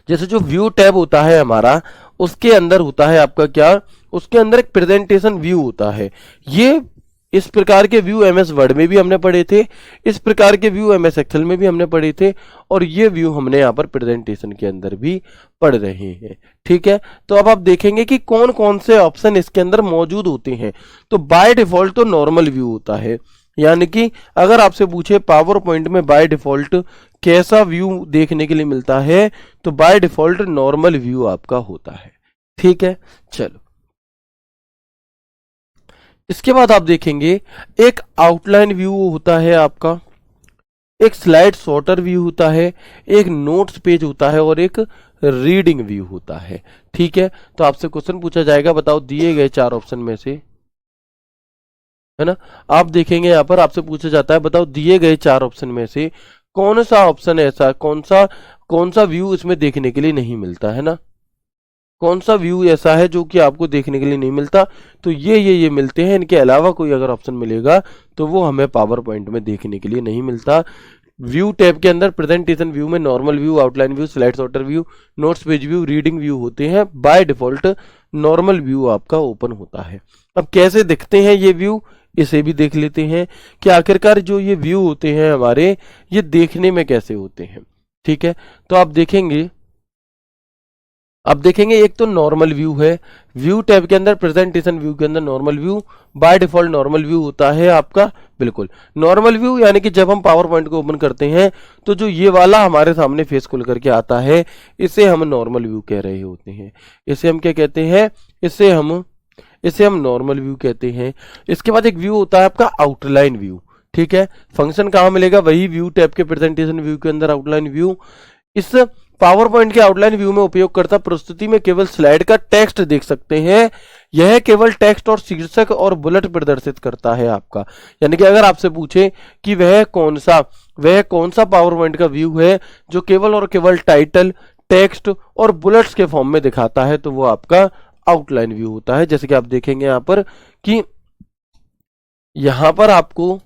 A: जैसे जो व्यू टैब होता है हमारा, उसके अंदर होता है आपका क्या, उसके अंदर एक प्रेजेंटेशन व्यू होता है। ये इस प्रकार के व्यू एमएस वर्ड में भी हमने पढ़े थे, इस प्रकार के व्यू एमएस एक्सेल में भी हमने पढ़े थे, और ये व्यू हमने यहाँ पर प्रेजेंटेशन के अंदर भी पढ़ रहे हैं, ठीक है। तो अब आप देखेंगे कि कौन कौन से ऑप्शन इसके अंदर मौजूद होते हैं। तो बाय डिफॉल्ट तो नॉर्मल व्यू होता है, यानी कि अगर आपसे पूछे पावर पॉइंट में बाय डिफॉल्ट कैसा व्यू देखने के लिए मिलता है, तो बाय डिफॉल्ट नॉर्मल व्यू आपका होता है, ठीक है। चलो, इसके बाद आप देखेंगे एक आउटलाइन व्यू होता है आपका, एक स्लाइड सॉर्टर व्यू होता है, एक नोट्स पेज होता है, और एक रीडिंग व्यू होता है, ठीक है। तो आपसे क्वेश्चन पूछा जाएगा, बताओ दिए गए 4 ऑप्शन में से, है ना। आप देखेंगे यहाँ पर आपसे पूछा जाता है, बताओ दिए गए 4 ऑप्शन में से कौन सा ऑप्शन ऐसा, कौन सा व्यू इसमें देखने के लिए नहीं मिलता, है ना। कौन सा व्यू ऐसा है जो कि आपको देखने के लिए नहीं मिलता। तो ये मिलते हैं, इनके अलावा कोई अगर ऑप्शन मिलेगा तो वो हमें पावर पॉइंट में देखने के लिए नहीं मिलता। व्यू टैब के अंदर प्रेजेंटेशन व्यू में normal view, outline view, slide sorter view, notes page view, reading view होते हैं। बाय डिफॉल्ट नॉर्मल व्यू आपका ओपन होता है। अब कैसे दिखते हैं ये व्यू, इसे भी देख लेते हैं कि आखिरकार जो ये व्यू होते हैं हमारे, ये देखने में कैसे होते हैं, ठीक है। तो आप देखेंगे एक तो नॉर्मल व्यू है, व्यू टैब के अंदर प्रेजेंटेशन व्यू के अंदर normal view, by default normal view होता है आपका, बिल्कुल नॉर्मल व्यू। यानी कि जब हम पावर पॉइंट को ओपन करते हैं तो जो ये वाला हमारे सामने फेस खुल करके आता है, इसे हम नॉर्मल व्यू कह रहे होते हैं। इसे हम क्या कहते हैं, इसे हम नॉर्मल व्यू कहते हैं। इसके बाद एक व्यू होता है आपका आउटलाइन व्यू, ठीक है। फंक्शन कहाँ मिलेगा, वही व्यू टैब के प्रेजेंटेशन व्यू के अंदर आउटलाइन व्यू। इस पावर पॉइंट के आउटलाइन व्यू में उपयोगकर्ता प्रस्तुति में केवल स्लाइड का टेक्स्ट देख सकते हैं। यह केवल टेक्स्ट और शीर्षक और बुलेट प्रदर्शित करता है आपका। यानी कि अगर आपसे पूछे कि वह कौन सा पावर पॉइंट का व्यू है जो केवल और केवल टाइटल, टेक्स्ट और बुलेट्स के फॉर्म में दिखाता है, तो वो आपका आउटलाइन व्यू होता है। जैसे कि आप देखेंगे यहाँ पर कि यहाँ पर आपको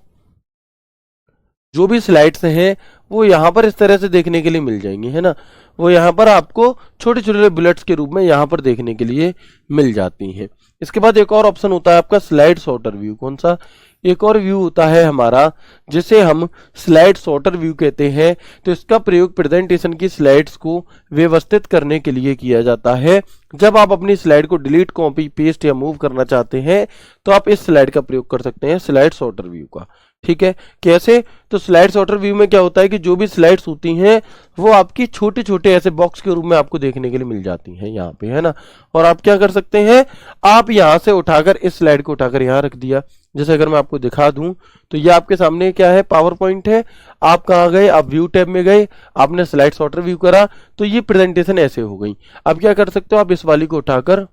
A: जो भी स्लाइड्स हैं वो यहाँ पर इस तरह से देखने के लिए मिल जाएंगी, है ना। वो यहाँ पर आपको छोटे छोटे बुलेट्स के रूप में यहाँ पर देखने के लिए मिल जाती हैं। इसके बाद एक और ऑप्शन होता है आपका स्लाइड सॉर्टर व्यू। कौन सा, एक और व्यू होता है हमारा जिसे हम स्लाइड सॉर्टर व्यू कहते हैं। तो इसका प्रयोग प्रेजेंटेशन की स्लाइड्स को व्यवस्थित करने के लिए किया जाता है। जब आप अपनी स्लाइड को डिलीट, कॉपी, पेस्ट या मूव करना चाहते हैं तो आप इस स्लाइड का प्रयोग कर सकते हैं, स्लाइड सॉर्टर व्यू का, ठीक है। कैसे, तो स्लाइड सॉर्टर व्यू में क्या होता है कि जो भी स्लाइड्स होती हैं वो आपकी छोटे छोटे ऐसे बॉक्स के रूप में आपको देखने के लिए मिल जाती हैं यहाँ पे, है ना। और आप क्या कर सकते हैं, आप यहाँ से उठाकर इस स्लाइड को उठाकर यहाँ रख दिया, जैसे अगर मैं आपको दिखा दूं तो ये आपके सामने क्या है, पावर पॉइंट है। आप कहाँ गए, आप व्यू टैब में गए, आपने स्लाइड सॉर्टर व्यू करा, तो ये प्रेजेंटेशन ऐसे हो गई। अब क्या कर सकते हो आप, इस वाली को उठाकर,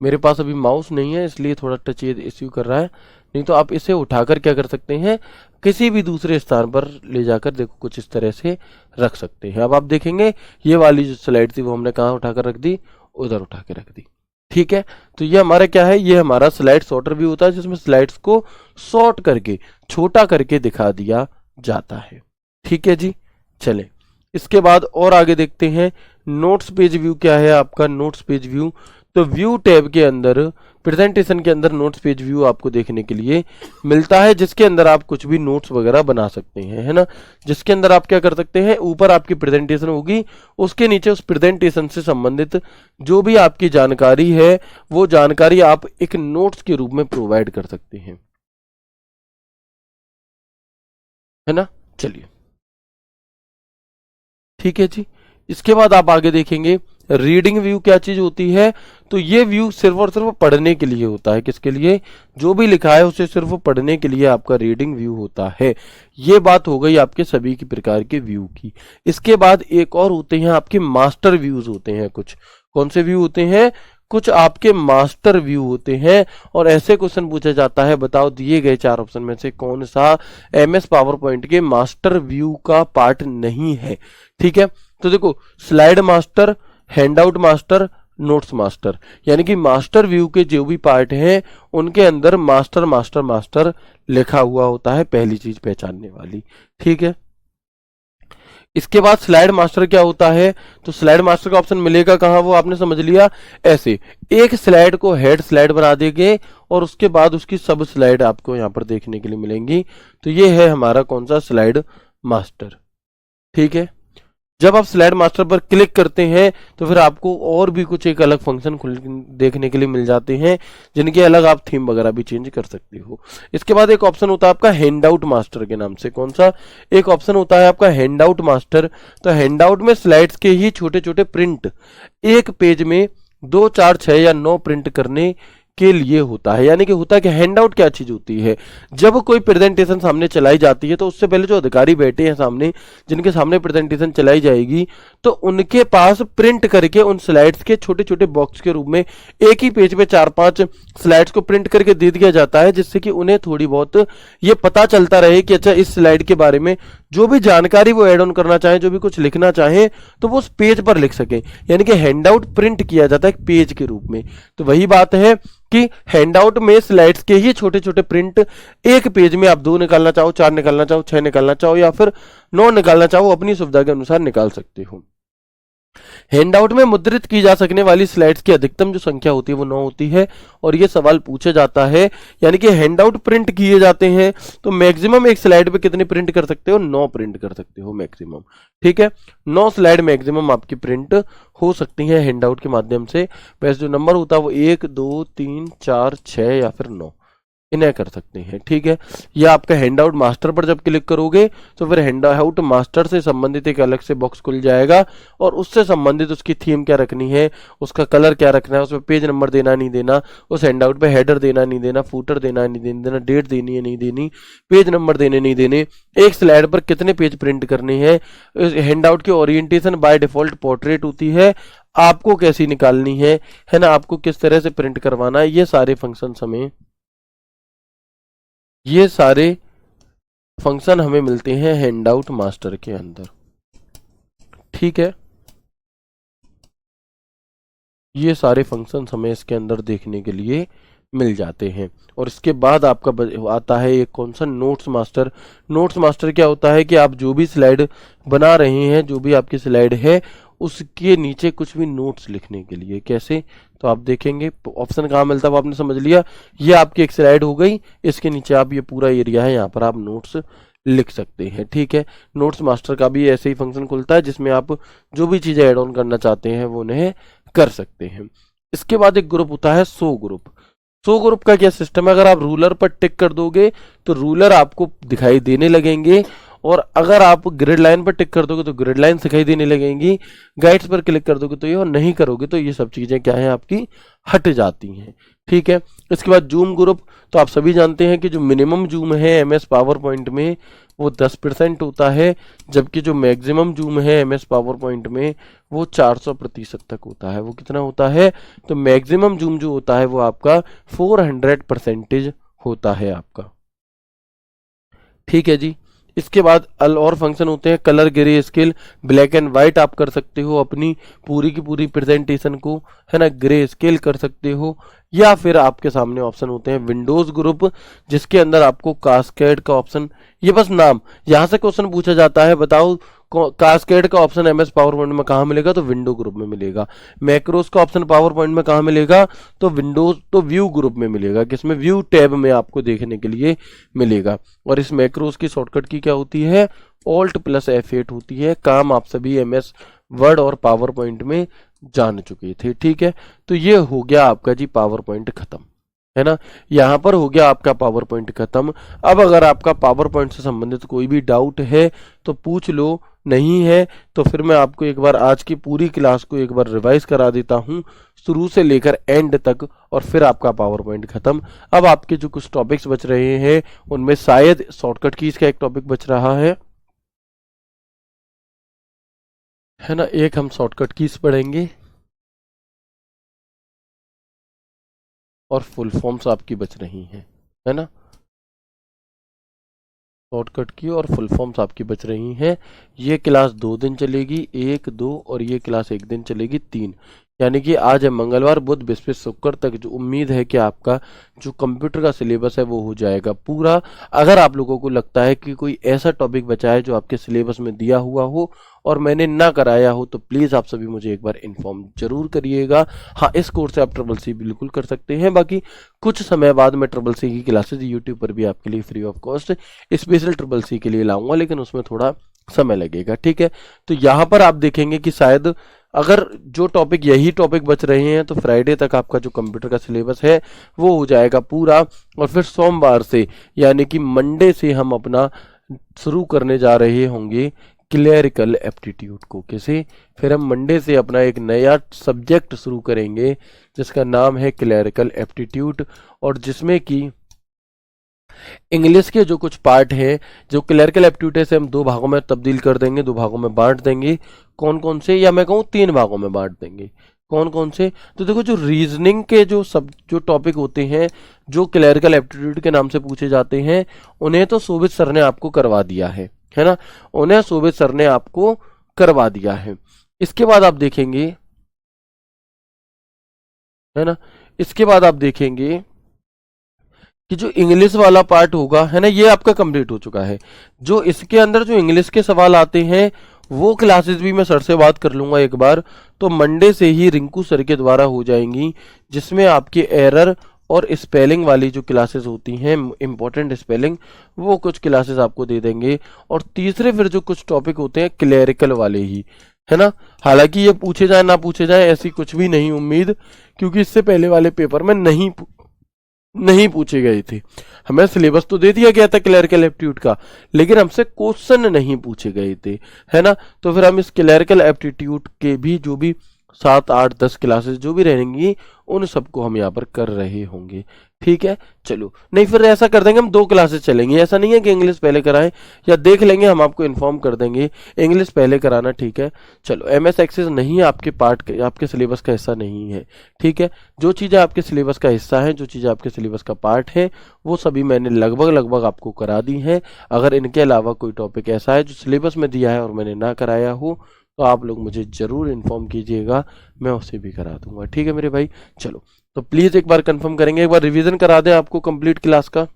A: मेरे पास अभी माउस नहीं है इसलिए थोड़ा टच इश्यू कर रहा है, नहीं तो आप इसे उठाकर क्या कर सकते हैं, किसी भी दूसरे स्थान पर ले जाकर देखो कुछ इस तरह से रख सकते हैं। अब आप देखेंगे ये वाली जो स्लाइड थी वो हमने कहाँ उठाकर रख दी, उधर उठा के रख दी। ठीक है, तो ये हमारा क्या है, ये हमारा स्लाइड सॉर्टर भी होता है जिसमें स्लाइड्स को सॉर्ट करके छोटा करके दिखा दिया जाता है। ठीक है जी, चले इसके बाद और आगे देखते हैं। नोट्स पेज व्यू क्या है आपका, नोट्स पेज व्यू, तो व्यू टैब के अंदर, प्रेजेंटेशन के अंदर नोट्स पेज व्यू आपको देखने के लिए मिलता है, जिसके अंदर आप कुछ भी नोट्स वगैरह बना सकते हैं, है ना। जिसके अंदर आप क्या कर सकते हैं, ऊपर आपकी प्रेजेंटेशन होगी, उसके नीचे उस प्रेजेंटेशन से संबंधित जो भी आपकी जानकारी है वो जानकारी आप एक नोट्स के रूप में प्रोवाइड कर सकते हैं, है ना। चलिए ठीक है जी, इसके बाद आप आगे देखेंगे रीडिंग व्यू क्या चीज होती है। तो ये व्यू सिर्फ और सिर्फ पढ़ने के लिए होता है, किसके लिए, जो भी लिखा है उसे सिर्फ पढ़ने के लिए आपका रीडिंग व्यू होता है। ये बात हो गई आपके सभी की प्रकार के व्यू की। इसके बाद एक और होते हैं आपके मास्टर व्यूज होते हैं कुछ। कौन से व्यू होते हैं, कुछ आपके मास्टर व्यू होते हैं। और ऐसे क्वेश्चन पूछा जाता है, बताओ दिए गए 4 ऑप्शन में से कौन सा एमएस पावर पॉइंट के मास्टर व्यू का पार्ट नहीं है। ठीक है, तो देखो slide master, handout master, notes master, यानी कि मास्टर व्यू के जो भी पार्ट हैं उनके अंदर मास्टर मास्टर मास्टर लिखा हुआ होता है, पहली चीज पहचानने वाली। ठीक है, इसके बाद स्लाइड मास्टर क्या होता है, तो स्लाइड मास्टर का ऑप्शन मिलेगा कहां, वो आपने समझ लिया, ऐसे एक स्लाइड को हेड स्लाइड बना देंगे और उसके बाद उसकी सब स्लाइड आपको यहां पर देखने के लिए मिलेंगी। तो ये है हमारा कौन सा, स्लाइड मास्टर। ठीक है, जब आप स्लाइड मास्टर पर क्लिक करते हैं तो फिर आपको और भी कुछ एक अलग फंक्शन देखने के लिए मिल जाते हैं, जिनके अलग आप थीम वगैरह भी चेंज कर सकते हो। इसके बाद एक ऑप्शन होता है आपका हैंडआउट मास्टर के नाम से, कौन सा, एक ऑप्शन होता है आपका हैंडआउट मास्टर। तो हैंडआउट में स्लाइड्स के ही छोटे छोटे प्रिंट एक पेज में 2, 4, 6 या 9 प्रिंट करने के लिए होता है। यानी कि होता है कि हैंडआउट क्या चीज होती है, जब कोई प्रेजेंटेशन सामने चलाई जाती है तो उससे पहले जो अधिकारी बैठे हैं सामने, जिनके सामने प्रेजेंटेशन चलाई जाएगी, तो उनके पास प्रिंट करके उन स्लाइड्स के छोटे छोटे बॉक्स के रूप में एक ही पेज पे 4-5 स्लाइड्स को प्रिंट करके दे दिया जाता है, जिससे कि उन्हें थोड़ी बहुत ये पता चलता रहे कि अच्छा इस स्लाइड के बारे में जो भी जानकारी वो ऐड ऑन करना चाहे, जो भी कुछ लिखना चाहे तो वो उस पेज पर लिख सके। यानी कि हैंडआउट प्रिंट किया जाता है पेज के रूप में। तो वही बात है कि हैंडआउट में स्लाइड्स के ही छोटे छोटे प्रिंट एक पेज में आप 2 निकालना चाहो, 4 निकालना चाहो, 6 निकालना चाहो या फिर 9 निकालना चाहो, अपनी सुविधा के अनुसार निकाल सकते हो। हैंडआउट में मुद्रित की जा सकने वाली स्लाइड्स की अधिकतम जो संख्या होती है वो 9 होती है। और ये सवाल पूछा जाता है, यानी कि हैंडआउट प्रिंट किए जाते हैं तो मैक्सिमम एक स्लाइड पे कितने प्रिंट कर सकते हो, 9 प्रिंट कर सकते हो मैक्सिमम। ठीक है, 9 स्लाइड मैक्सिमम आपकी प्रिंट हो सकती है हैंडआउट के माध्यम से। वैसे जो नंबर होता है वो 1, 2, 3, 4, 6 या फिर 9 इन्हें कर सकते हैं। ठीक है, ये आपका हैंडआउट मास्टर पर जब क्लिक करोगे तो फिर हैंडआउट मास्टर से संबंधित एक अलग से बॉक्स खुल जाएगा और उससे संबंधित उसकी थीम क्या रखनी है, उसका कलर क्या रखना है, उसमें पेज नंबर देना नहीं देना, उस हैंडआउट पे हेडर देना नहीं देना, फूटर देना नहीं देना, डेट देनी है नहीं देनी, पेज नंबर देने नहीं देने, एक स्लाइड पर कितने पेज प्रिंट करने हैं, हैंडआउट की ओरिएंटेशन बाय डिफॉल्ट पोर्ट्रेट होती है, आपको कैसी निकालनी है ना, आपको किस तरह से प्रिंट करवाना है, ये सारे फंक्शन हमें मिलते हैं हैंडआउट मास्टर के अंदर। ठीक है, ये सारे फंक्शन हमें इसके अंदर देखने के लिए मिल जाते हैं। और इसके बाद आपका आता है एक कौन सा, नोट्स मास्टर। नोट्स मास्टर क्या होता है कि आप जो भी स्लाइड बना रहे हैं, जो भी आपकी स्लाइड है उसके नीचे कुछ भी नोट्स लिखने के लिए, कैसे, तो आप देखेंगे ऑप्शन कहाँ मिलता है वो आपने समझ लिया। ये आपकी एक स्लाइड हो गई, इसके नीचे आप ये पूरा एरिया है, यहाँ पर आप नोट्स लिख सकते हैं। ठीक है, नोट्स मास्टर का भी ऐसे ही फंक्शन खुलता है जिसमें आप जो भी चीजें ऐड ऑन करना चाहते हैं वो उन्हें कर सकते हैं। इसके बाद एक ग्रुप होता है शो ग्रुप। शो ग्रुप का क्या सिस्टम है, अगर आप रूलर पर टिक कर दोगे तो रूलर आपको दिखाई देने लगेंगे और अगर आप ग्रिड लाइन पर टिक कर दोगे तो ग्रिड लाइन दिखाई देने लगेंगी, गाइड्स पर क्लिक कर दोगे तो ये, और नहीं करोगे तो ये सब चीजें क्या है आपकी हट जाती हैं। ठीक है, इसके बाद जूम ग्रुप, तो आप सभी जानते हैं कि जो मिनिमम जूम है एमएस पावर पॉइंट में वो 10% होता है, जबकि जो मैक्सिमम जूम है एमएस पावर पॉइंट में वो 400% तक होता है। वो कितना होता है, तो मैक्सिमम जूम जो होता है वो आपका 400% होता है आपका। ठीक है जी, इसके बाद और फंक्शन होते हैं colour grey scale, black and white आप कर सकते हो अपनी पूरी की पूरी प्रेजेंटेशन को, है ना, ग्रे स्केल कर सकते हो, या फिर आपके सामने ऑप्शन होते हैं विंडोज ग्रुप, जिसके अंदर आपको कास्केड का ऑप्शन, ये बस नाम, यहां से क्वेश्चन पूछा जाता है बताओ कास्केड का ऑप्शन एमएस पावर पॉइंट में कहाँ मिलेगा, तो विंडो ग्रुप में मिलेगा। मैक्रोस का ऑप्शन पावर पॉइंट में कहाँ मिलेगा, तो विंडोज, तो व्यू ग्रुप में मिलेगा, किसमें, व्यू टैब में आपको देखने के लिए मिलेगा। और इस मैक्रोस की शॉर्टकट की क्या होती है, ऑल्ट प्लस F8 होती है। काम आप सभी एमएस वर्ड और पावर पॉइंट में जान चुके थे। ठीक है, तो ये हो गया आपका जी पावर पॉइंट खत्म, है ना, यहाँ पर हो गया आपका पावर पॉइंट खत्म। अब अगर आपका पावर पॉइंट से संबंधित कोई भी डाउट है तो पूछ लो, नहीं है तो फिर मैं आपको एक बार आज की पूरी क्लास को एक बार रिवाइज करा देता हूँ शुरू से लेकर एंड तक, और फिर आपका पावर पॉइंट खत्म। अब आपके जो कुछ टॉपिक्स बच रहे हैं उनमें शायद शॉर्टकट कीज का एक टॉपिक बच रहा है ना, एक हम शॉर्टकट कीज पढ़ेंगे और फुल फॉर्म्स आपकी बच रही हैं, है ना, शॉर्टकट की और फुल फॉर्म्स आपकी बच रही हैं। ये क्लास 2 दिन चलेगी, 1, 2, और ये क्लास 1 दिन चलेगी 3, यानी कि आज है मंगलवार, बुध, बृहस्पति, शुक्र तक जो उम्मीद है कि आपका जो कंप्यूटर का सिलेबस है वो हो जाएगा पूरा। अगर आप लोगों को लगता है कि कोई ऐसा टॉपिक बचा है जो आपके सिलेबस में दिया हुआ हो और मैंने ना कराया हो तो प्लीज़ आप सभी मुझे एक बार इन्फॉर्म जरूर करिएगा। हाँ, इस कोर्स से आप ट्रिपल सी बिल्कुल कर सकते हैं। बाकी कुछ समय बाद मैं ट्रिपल सी की क्लासेज यूट्यूब पर भी आपके लिए free of cost special triple C के लिए लाऊंगा, लेकिन उसमें थोड़ा समय लगेगा। ठीक है, तो यहाँ पर आप देखेंगे कि शायद अगर जो टॉपिक, यही टॉपिक बच रहे हैं तो फ्राइडे तक आपका जो कंप्यूटर का सिलेबस है वो हो जाएगा पूरा, और फिर सोमवार से यानी कि मंडे से हम अपना शुरू करने जा रहे होंगे क्लेरिकल एप्टीट्यूड को। कैसे, फिर हम मंडे से अपना एक नया सब्जेक्ट शुरू करेंगे जिसका नाम है क्लेरिकल एप्टीट्यूड, और जिसमें कि इंग्लिश के जो कुछ पार्ट है, जो क्लेरिकल एप्टीट्यूड से हम 2 भागों में तब्दील कर देंगे, 2 भागों में बांट देंगे। कौन कौन से, या मैं कहूँ 3 भागों में बांट देंगे। कौन कौन से, तो देखो जो रीजनिंग के जो टॉपिक होते हैं जो क्लेरिकल एप्टीट्यूड के नाम से पूछे जाते हैं, उन्हें तो शोभित सर ने आपको करवा दिया है ना, उन्हें शोभित सर ने आपको करवा दिया है। इसके बाद आप देखेंगे, है ना, इसके बाद आप देखेंगे कि जो इंग्लिश वाला पार्ट होगा, है ना, ये आपका कंप्लीट हो चुका है। जो इसके अंदर जो इंग्लिश के सवाल आते हैं वो क्लासेस भी मैं सर से बात कर लूंगा एक बार, तो मंडे से ही रिंकू सर के द्वारा हो जाएंगी, जिसमें आपके एरर और स्पेलिंग वाली जो क्लासेस होती हैं, इंपॉर्टेंट स्पेलिंग, वो कुछ क्लासेस आपको दे देंगे। और तीसरे फिर जो कुछ टॉपिक होते हैं क्लेरिकल वाले ही, है ना, हालांकि ये पूछे जाए ना पूछे जाए ऐसी कुछ भी नहीं उम्मीद, क्योंकि इससे पहले वाले पेपर में नहीं पूछे गए थे। हमें सिलेबस तो दे दिया गया था क्लेरिकल एप्टीट्यूड का, लेकिन हमसे क्वेश्चन नहीं पूछे गए थे, है ना। तो फिर हम इस क्लेरिकल एप्टीट्यूड के भी जो भी 7, 8, 10 क्लासेस जो भी रहेंगी उन सबको हम यहाँ पर कर रहे होंगे। ठीक है, चलो, नहीं फिर ऐसा कर देंगे, हम 2 क्लासेस चलेंगे। ऐसा नहीं है कि इंग्लिश पहले कराएं, या देख लेंगे, हम आपको इन्फॉर्म कर देंगे इंग्लिश पहले कराना। ठीक है, चलो, एमएस एक्सेस नहीं आपके पार्ट, आपके सिलेबस का हिस्सा नहीं है। ठीक है, जो चीज़ें आपके सिलेबस का हिस्सा है, जो चीज़ें आपके सिलेबस का पार्ट है, वो सभी मैंने लगभग आपको करा दी हैं। अगर इनके अलावा कोई टॉपिक ऐसा है जो सिलेबस में दिया है और मैंने ना कराया हो तो आप लोग मुझे ज़रूर इन्फॉर्म कीजिएगा, मैं उसे भी करा दूंगा। ठीक है मेरे भाई, चलो, तो प्लीज़ एक बार कंफर्म करेंगे, एक बार रिवीजन करा दें आपको कंप्लीट क्लास का,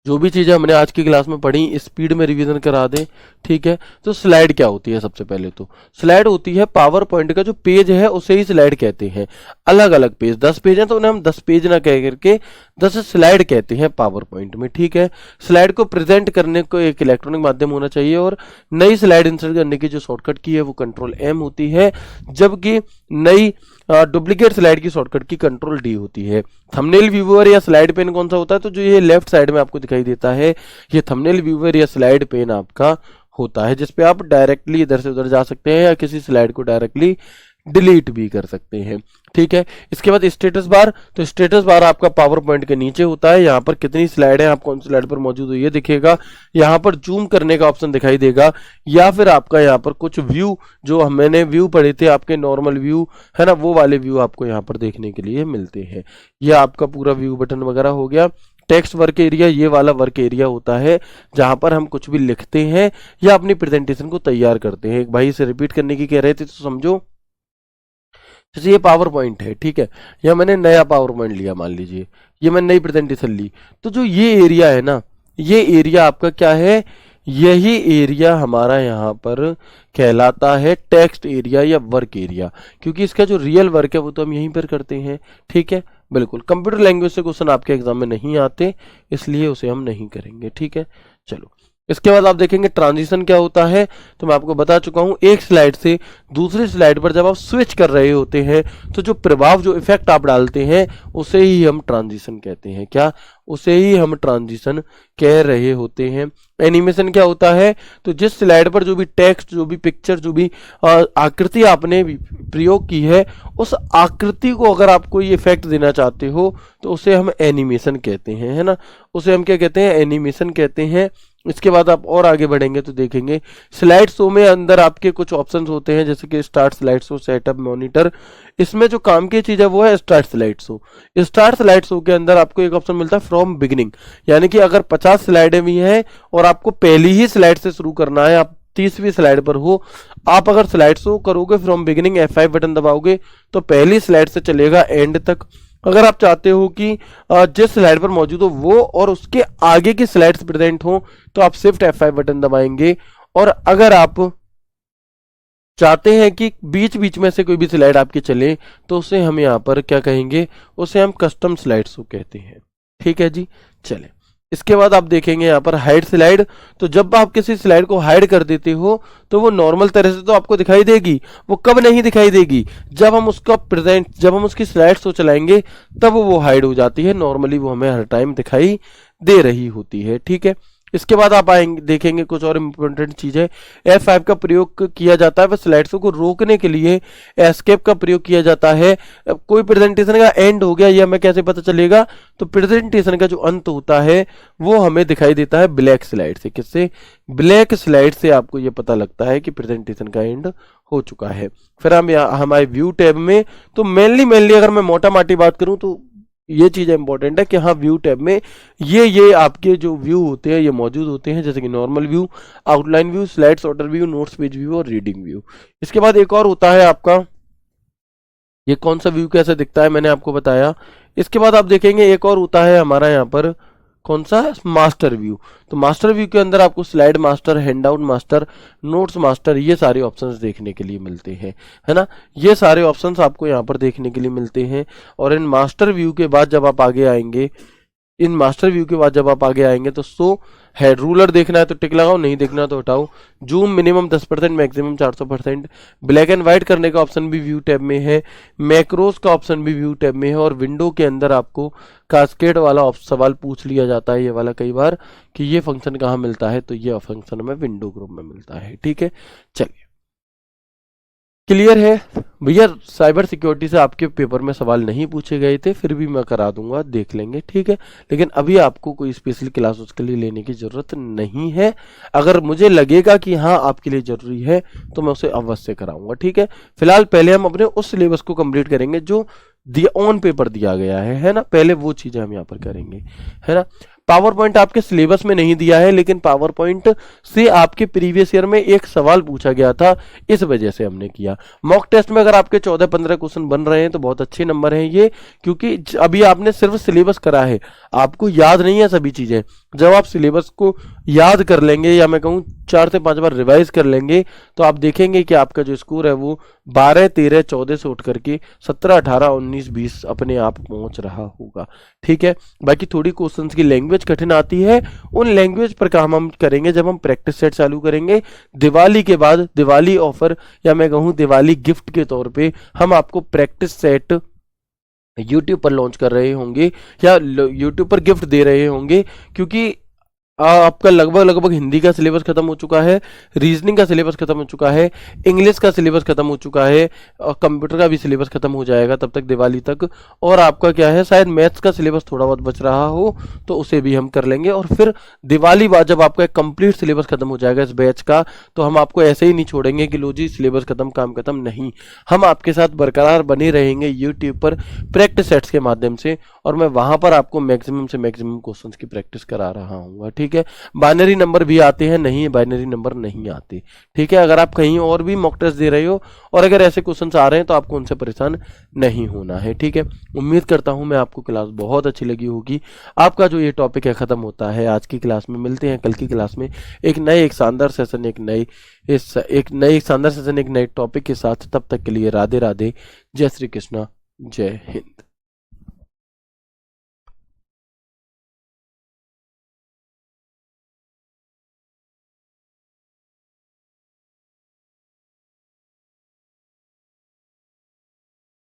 A: जो भी चीज़ें हमने आज की क्लास में पढ़ी स्पीड में रिवीजन करा दें। ठीक है, तो स्लाइड क्या होती है, सबसे पहले तो स्लाइड होती है पावर पॉइंट का जो पेज है उसे ही स्लाइड कहते हैं। अलग अलग पेज, 10 पेज हैं तो उन्हें हम 10 पेज ना कह करके 10 स्लाइड कहते हैं पावर पॉइंट में। ठीक है, स्लाइड को प्रेजेंट करने को एक इलेक्ट्रॉनिक माध्यम होना चाहिए, और नई स्लाइड इंसर्ट करने की जो शॉर्टकट की है वो Ctrl+M होती है, जबकि नई डुप्लीकेट स्लाइड की शॉर्टकट की कंट्रोल डी होती है। थंबनेल व्यूअर या स्लाइड पेन कौन सा होता है, तो जो ये लेफ्ट साइड में आपको दिखाई देता है ये थंबनेल व्यूअर या स्लाइड पेन आपका होता है, जिसपे आप डायरेक्टली इधर से उधर जा सकते हैं या किसी स्लाइड को डायरेक्टली डिलीट भी कर सकते हैं। ठीक है, इसके बाद स्टेटस बार, तो स्टेटस बार आपका पावर पॉइंट के नीचे होता है। यहाँ पर कितनी स्लाइड है, आप कौन सी स्लाइड पर मौजूद हो ये दिखेगा, यहाँ पर जूम करने का ऑप्शन दिखाई देगा, या फिर आपका यहाँ पर कुछ व्यू जो मैंने व्यू पढ़े थे आपके नॉर्मल व्यू है ना, वो वाले व्यू आपको यहाँ पर देखने के लिए मिलते हैं। यह आपका पूरा व्यू बटन वगैरह हो गया। टेक्स्ट वर्क एरिया, ये वाला वर्क एरिया होता है जहां पर हम कुछ भी लिखते हैं या अपनी प्रेजेंटेशन को तैयार करते हैं। एक भाई से रिपीट करने की कह रहे थे तो समझो, जैसे ये पावर पॉइंट है, ठीक है, या मैंने नया पावर पॉइंट लिया, मान लीजिए ये मैंने नई प्रेजेंटेशन ली, तो जो ये एरिया है ना, ये एरिया आपका क्या है, यही एरिया हमारा यहाँ पर कहलाता है टेक्स्ट एरिया या वर्क एरिया, क्योंकि इसका जो रियल वर्क है वो तो हम यहीं पर करते हैं। ठीक है, बिल्कुल कंप्यूटर लैंग्वेज से क्वेश्चन आपके एग्जाम में नहीं आते, इसलिए उसे हम नहीं करेंगे। ठीक है, चलो इसके बाद आप देखेंगे ट्रांजिशन क्या होता है, तो मैं आपको बता चुका हूं, एक स्लाइड से दूसरी स्लाइड पर जब आप स्विच कर रहे होते हैं तो जो प्रभाव, जो इफेक्ट आप डालते हैं उसे ही हम ट्रांजिशन कहते हैं। क्या, उसे ही हम ट्रांजिशन कह रहे होते हैं। एनिमेशन क्या होता है, तो जिस स्लाइड पर जो भी टेक्स्ट, जो भी पिक्चर, जो भी आकृति आपने प्रयोग की है, उस आकृति को अगर आप कोई इफेक्ट देना चाहते हो तो उसे हम एनिमेशन कहते हैं, है ना, उसे हम क्या कहते हैं, एनिमेशन कहते हैं। इसके बाद आप और आगे बढ़ेंगे तो देखेंगे स्लाइड शो में अंदर आपके कुछ ऑप्शंस होते हैं, जैसे कि start slide show, setup, monitor. इसमें जो काम की चीज है वो है start slide show. Start slide show के अंदर आपको एक ऑप्शन मिलता है फ्रॉम बिगिनिंग, यानी कि अगर 50 स्लाइडें भी हैं और आपको पहली ही स्लाइड से शुरू करना है, आप 30वीं स्लाइड पर हो, आप अगर स्लाइड शो करोगे फ्रॉम बिगिनिंग, F5 बटन दबाओगे तो पहली स्लाइड से चलेगा एंड तक। अगर आप चाहते हो कि जिस स्लाइड पर मौजूद हो वो और उसके आगे की स्लाइड्स प्रेजेंट हो तो आप शिफ्ट F5 बटन दबाएंगे। और अगर आप चाहते हैं कि बीच बीच में से कोई भी स्लाइड आपकी चले तो उसे हम यहाँ पर क्या कहेंगे, उसे हम कस्टम स्लाइड शो कहते हैं। ठीक है जी, चले इसके बाद आप देखेंगे यहाँ पर हाइड स्लाइड। तो जब आप किसी स्लाइड को हाइड कर देते हो तो वो नॉर्मल तरह से तो आपको दिखाई देगी, वो कब नहीं दिखाई देगी, जब हम उसका जब हम उसकी स्लाइड शो चलाएंगे तब वो हाइड हो जाती है। नॉर्मली वो हमें हर टाइम दिखाई दे रही होती है। ठीक है, इसके बाद आप आएंगे देखेंगे कुछ और इम्पोर्टेंट चीज है। F5 का प्रयोग किया जाता है वह स्लाइड शो को रोकने के लिए। एस्केप का प्रयोग किया जाता है। कोई प्रेजेंटेशन का एंड हो गया, यह हमें कैसे पता चलेगा, तो प्रेजेंटेशन का जो अंत होता है वो हमें दिखाई देता है ब्लैक स्लाइड से। किससे, ब्लैक स्लाइड से आपको यह पता लगता है कि प्रेजेंटेशन का एंड हो चुका है। फिर हम हमारे व्यू टैब में, तो मेनली अगर मैं मोटा माटी बात करूं तो ये चीज इंपॉर्टेंट है कि हाँ व्यू टैब में ये आपके जो व्यू होते हैं ये मौजूद होते हैं, जैसे कि normal view, outline view, slide sorter view, notes page view और रीडिंग व्यू। इसके बाद एक और होता है आपका, ये कौन सा व्यू कैसे दिखता है मैंने आपको बताया। इसके बाद आप देखेंगे एक और होता है हमारा यहाँ पर, कौन सा, मास्टर व्यू। तो मास्टर व्यू के अंदर आपको slide master, handout master, notes master, ये सारे ऑप्शंस देखने के लिए मिलते हैं, है ना, ये सारे ऑप्शंस आपको यहाँ पर देखने के लिए मिलते हैं। और इन मास्टर व्यू के बाद जब आप आगे आएंगे, तो सो हेड रूलर देखना है तो टिक लगाओ, नहीं देखना तो हटाओ। Zoom minimum 10%, maximum 400%। Black and white करने का ऑप्शन भी व्यू टैब में है। मैक्रोस का ऑप्शन भी व्यू टैब में है। और विंडो के अंदर आपको कास्केड वाला सवाल पूछ लिया जाता है ये वाला कई बार कि ये फंक्शन कहाँ मिलता है, तो ये फंक्शन हमें विंडो ग्रुप में मिलता है। ठीक है, चलिए क्लियर है भैया। साइबर सिक्योरिटी से आपके पेपर में सवाल नहीं पूछे गए थे, फिर भी मैं करा दूंगा, देख लेंगे। ठीक है, लेकिन अभी आपको कोई स्पेशल क्लास उसके लिए लेने की जरूरत नहीं है। अगर मुझे लगेगा कि हाँ आपके लिए जरूरी है तो मैं उसे अवश्य कराऊंगा। ठीक है, फिलहाल पहले हम अपने उस सिलेबस को कंप्लीट करेंगे जो ऑन पेपर दिया गया है ना, पहले वो चीजें हम यहाँ पर करेंगे, है ना। पावर पॉइंट आपके सिलेबस में नहीं दिया है, लेकिन पावर पॉइंट से आपके प्रीवियस ईयर में एक सवाल पूछा गया था, इस वजह से हमने किया। मॉक टेस्ट में अगर आपके 14-15 क्वेश्चन बन रहे हैं तो बहुत अच्छे नंबर हैं ये, क्योंकि अभी आपने सिर्फ सिलेबस करा है, आपको याद नहीं है सभी चीजें। जब आप सिलेबस को याद कर लेंगे, या मैं कहूँ 4 से 5 बार रिवाइज कर लेंगे तो आप देखेंगे कि आपका जो स्कोर है वो 12, 13, 14 से उठ करके 17, 18, 19, 20 अपने आप पहुंच रहा होगा। ठीक है, बाकी थोड़ी क्वेश्चंस की लैंग्वेज कठिन आती है, उन लैंग्वेज पर काम हम करेंगे जब हम प्रैक्टिस सेट चालू करेंगे। दिवाली के बाद दिवाली ऑफर या मैं कहूँ दिवाली गिफ्ट के तौर पे हम आपको प्रैक्टिस सेट यूट्यूब पर लॉन्च कर रहे होंगे या यूट्यूब पर गिफ्ट दे रहे होंगे, क्योंकि आपका लगभग हिंदी का सिलेबस खत्म हो चुका है, रीजनिंग का सिलेबस खत्म हो चुका है, इंग्लिश का सिलेबस खत्म हो चुका है और कंप्यूटर का भी सिलेबस खत्म हो जाएगा तब तक दिवाली तक। और आपका क्या है, शायद मैथ्स का सिलेबस थोड़ा बहुत बच रहा हो तो उसे भी हम कर लेंगे। और फिर दिवाली बाद जब आपका एक कंप्लीट सिलेबस खत्म हो जाएगा इस बैच का, तो हम आपको ऐसे ही नहीं छोड़ेंगे कि लो जी सिलेबस खत्म काम खत्म, नहीं, हम आपके साथ बरकरार बने रहेंगे यूट्यूब पर प्रैक्टिस सेट्स के माध्यम से, और मैं वहां पर आपको मैक्सिमम से मैक्सिमम क्वेश्चंस की प्रैक्टिस करा रहा हूँ। ठीक है, बाइनरी नंबर भी आते हैं, नहीं बाइनरी नंबर नहीं आते। ठीक है, अगर आप कहीं और भी मॉक टेस्ट दे रहे हो और अगर ऐसे क्वेश्चंस आ रहे हैं तो आपको उनसे परेशान नहीं होना है। ठीक है, उम्मीद करता हूं मैं आपको क्लास बहुत अच्छी लगी होगी। आपका जो ये टॉपिक है खत्म होता है आज की क्लास में। मिलते हैं कल की क्लास में एक शानदार सेशन एक शानदार सेशन एक नए टॉपिक के साथ। तब तक के लिए राधे राधे, जय श्री कृष्णा, जय हिंद।